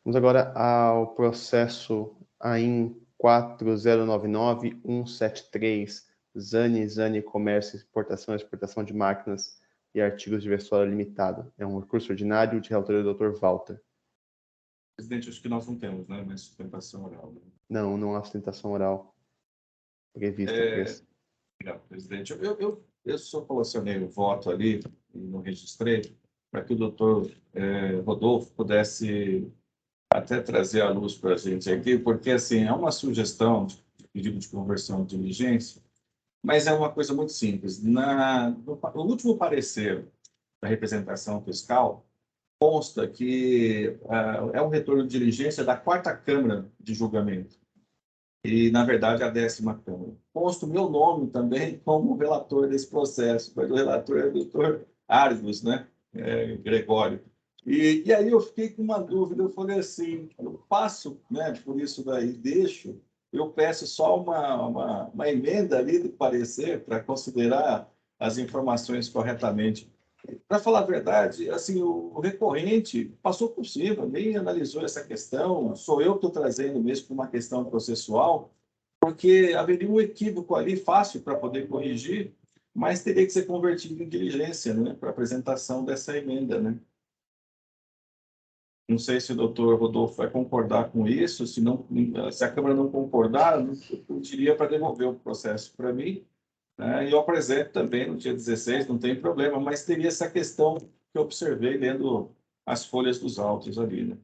Speaker 2: Vamos agora ao processo AIN 4099173, Zani Comércio, Exportação e Exportação de Máquinas e Artigos de Vestuário Limitado. É um recurso ordinário de relatoria do Dr. Walter.
Speaker 5: Presidente, acho que nós não temos, né? Mas sustentação oral.
Speaker 2: Não há sustentação oral prevista.
Speaker 5: Obrigado, presidente. Eu só colacionei o voto ali e não registrei para que o doutor Rodolfo pudesse até trazer à luz para a gente aqui, porque assim, é uma sugestão de pedido de conversão de diligência, mas é uma coisa muito simples. No último parecer da representação fiscal, consta que é um retorno de diligência da 4ª Câmara de Julgamento, e, na verdade, a 10ª Câmara. Consta o meu nome também como relator desse processo, mas o relator é o doutor Argos, né? Gregório. E aí eu fiquei com uma dúvida, eu falei assim, eu passo, né, por isso daí, eu peço só uma emenda ali do parecer para considerar as informações corretamente. Para falar a verdade, assim, o recorrente passou por cima, nem analisou essa questão, sou eu que estou trazendo mesmo para uma questão processual, porque haveria um equívoco ali fácil para poder corrigir, mas teria que ser convertido em diligência, né, para apresentação dessa emenda, né? Não sei se o doutor Rodolfo vai concordar com isso, se a Câmara não concordar, eu diria para devolver o processo para mim, né, e eu apresento também no dia 16, não tem problema, mas teria essa questão que eu observei lendo as folhas dos autos ali, né?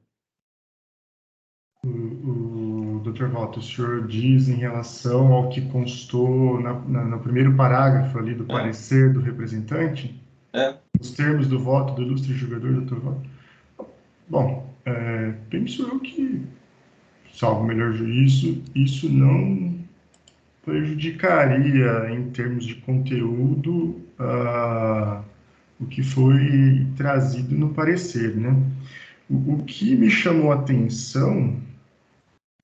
Speaker 7: O Dr. Walter, o senhor diz em relação ao que constou no primeiro parágrafo ali do parecer do representante, os termos do voto do ilustre jogador, Dr. Walter. Bom, penso eu que, salvo o melhor juízo, isso não prejudicaria, em termos de conteúdo, o que foi trazido no parecer, né? O que me chamou a atenção,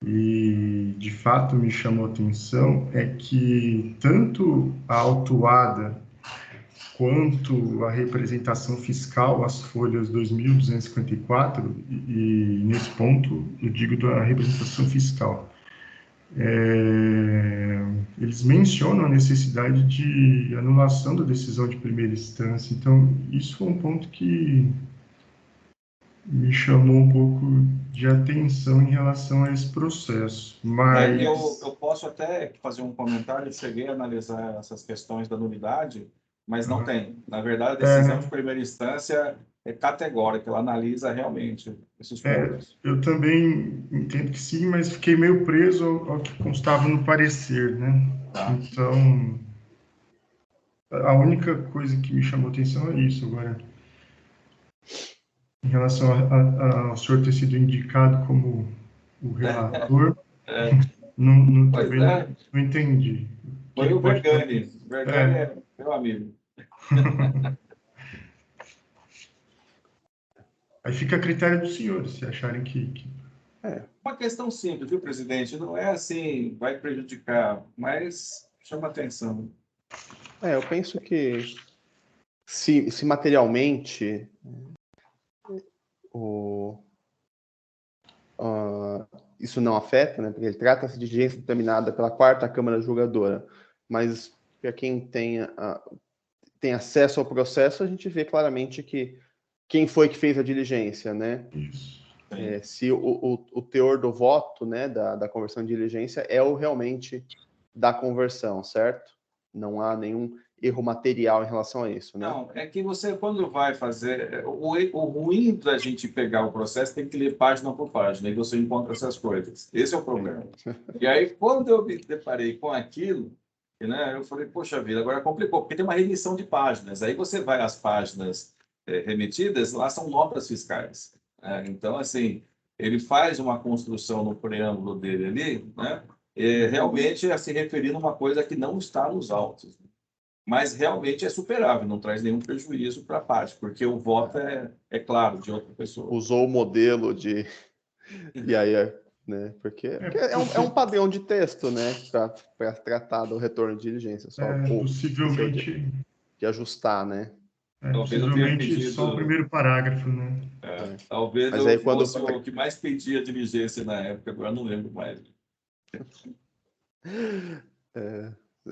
Speaker 7: e de fato me chamou a atenção, é que tanto a autuada quanto a representação fiscal, as folhas 2.254, e nesse ponto eu digo da representação fiscal, eles mencionam a necessidade de anulação da decisão de primeira instância. Então, isso foi um ponto que me chamou um pouco de atenção em relação a esse processo. Mas
Speaker 5: eu posso até fazer um comentário, eu cheguei a analisar essas questões da nulidade, mas não tem. Na verdade, a decisão de primeira instância é categórica, ela analisa realmente esses pontos.
Speaker 7: Eu também entendo que sim, mas fiquei meio preso ao que constava no parecer, né?
Speaker 5: Tá.
Speaker 7: Então, a única coisa que me chamou a atenção é isso. Agora, em relação ao senhor ter sido indicado como o relator, também não entendi.
Speaker 5: Foi o Vergani. Vergani é meu amigo.
Speaker 7: Aí fica a critério dos senhores, se acharem que...
Speaker 5: Uma questão simples, viu, presidente? Não é assim, vai prejudicar, mas chama atenção.
Speaker 2: Eu penso que se materialmente isso não afeta, né, porque ele trata-se de diligência determinada pela 4ª Câmara Julgadora, mas para quem tem acesso ao processo, a gente vê claramente que quem foi que fez a diligência, né?
Speaker 7: Isso.
Speaker 2: Se o teor do voto, né, da conversão de diligência é o realmente da conversão, certo? Não há nenhum erro material em relação a isso, né?
Speaker 5: Não, é que você, quando vai fazer... O ruim da gente pegar o processo tem que ler página por página, e você encontra essas coisas. Esse é o problema. E aí, quando eu me deparei com aquilo, né, eu falei, poxa vida, agora complicou, porque tem uma remissão de páginas. Aí você vai às páginas remetidas, lá são notas fiscais. Então, assim, ele faz uma construção no preâmbulo dele ali, né, realmente a se referindo a uma coisa que não está nos autos. Mas realmente é superável, não traz nenhum prejuízo para a parte, porque o voto é claro, de outra pessoa.
Speaker 2: Usou o modelo de... E aí, né? Porque é um padrão de texto, né? Para tratar do retorno de diligência. Só
Speaker 7: possivelmente...
Speaker 2: De ajustar, né?
Speaker 7: Possivelmente só o primeiro parágrafo, né?
Speaker 5: Talvez
Speaker 2: mas aí,
Speaker 5: fosse o que mais pedia diligência na época, agora não lembro mais.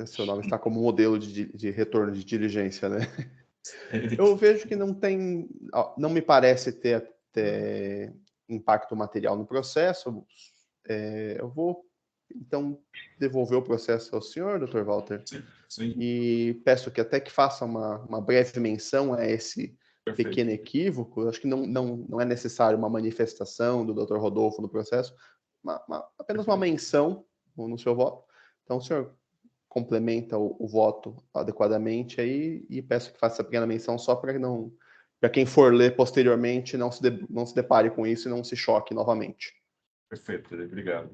Speaker 2: Seu nome está como modelo de retorno de diligência, né? Eu vejo que não me parece ter impacto material no processo. Eu vou, então, devolver o processo ao senhor, Dr. Walter.
Speaker 5: Sim.
Speaker 2: E peço que até que faça uma breve menção a esse pequeno equívoco. Eu acho que não é necessário uma manifestação do Dr. Rodolfo no processo, apenas uma menção no seu voto. Então, o senhor complementa o voto adequadamente aí, e peço que faça essa pequena menção só para quem for ler posteriormente não se depare com isso e não se choque novamente.
Speaker 5: Perfeito, obrigado.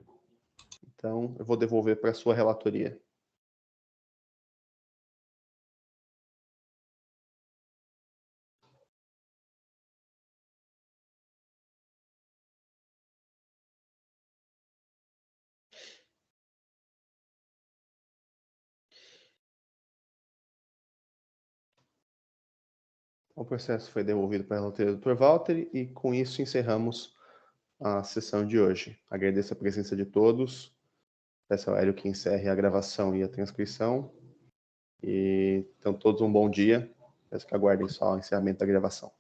Speaker 2: Então, eu vou devolver para a sua relatoria. O processo foi devolvido para a relatoria do Dr. Walter, e com isso encerramos a sessão de hoje. Agradeço a presença de todos. Peço ao Hélio que encerre a gravação e a transcrição. E então, todos um bom dia. Peço que aguardem só o encerramento da gravação.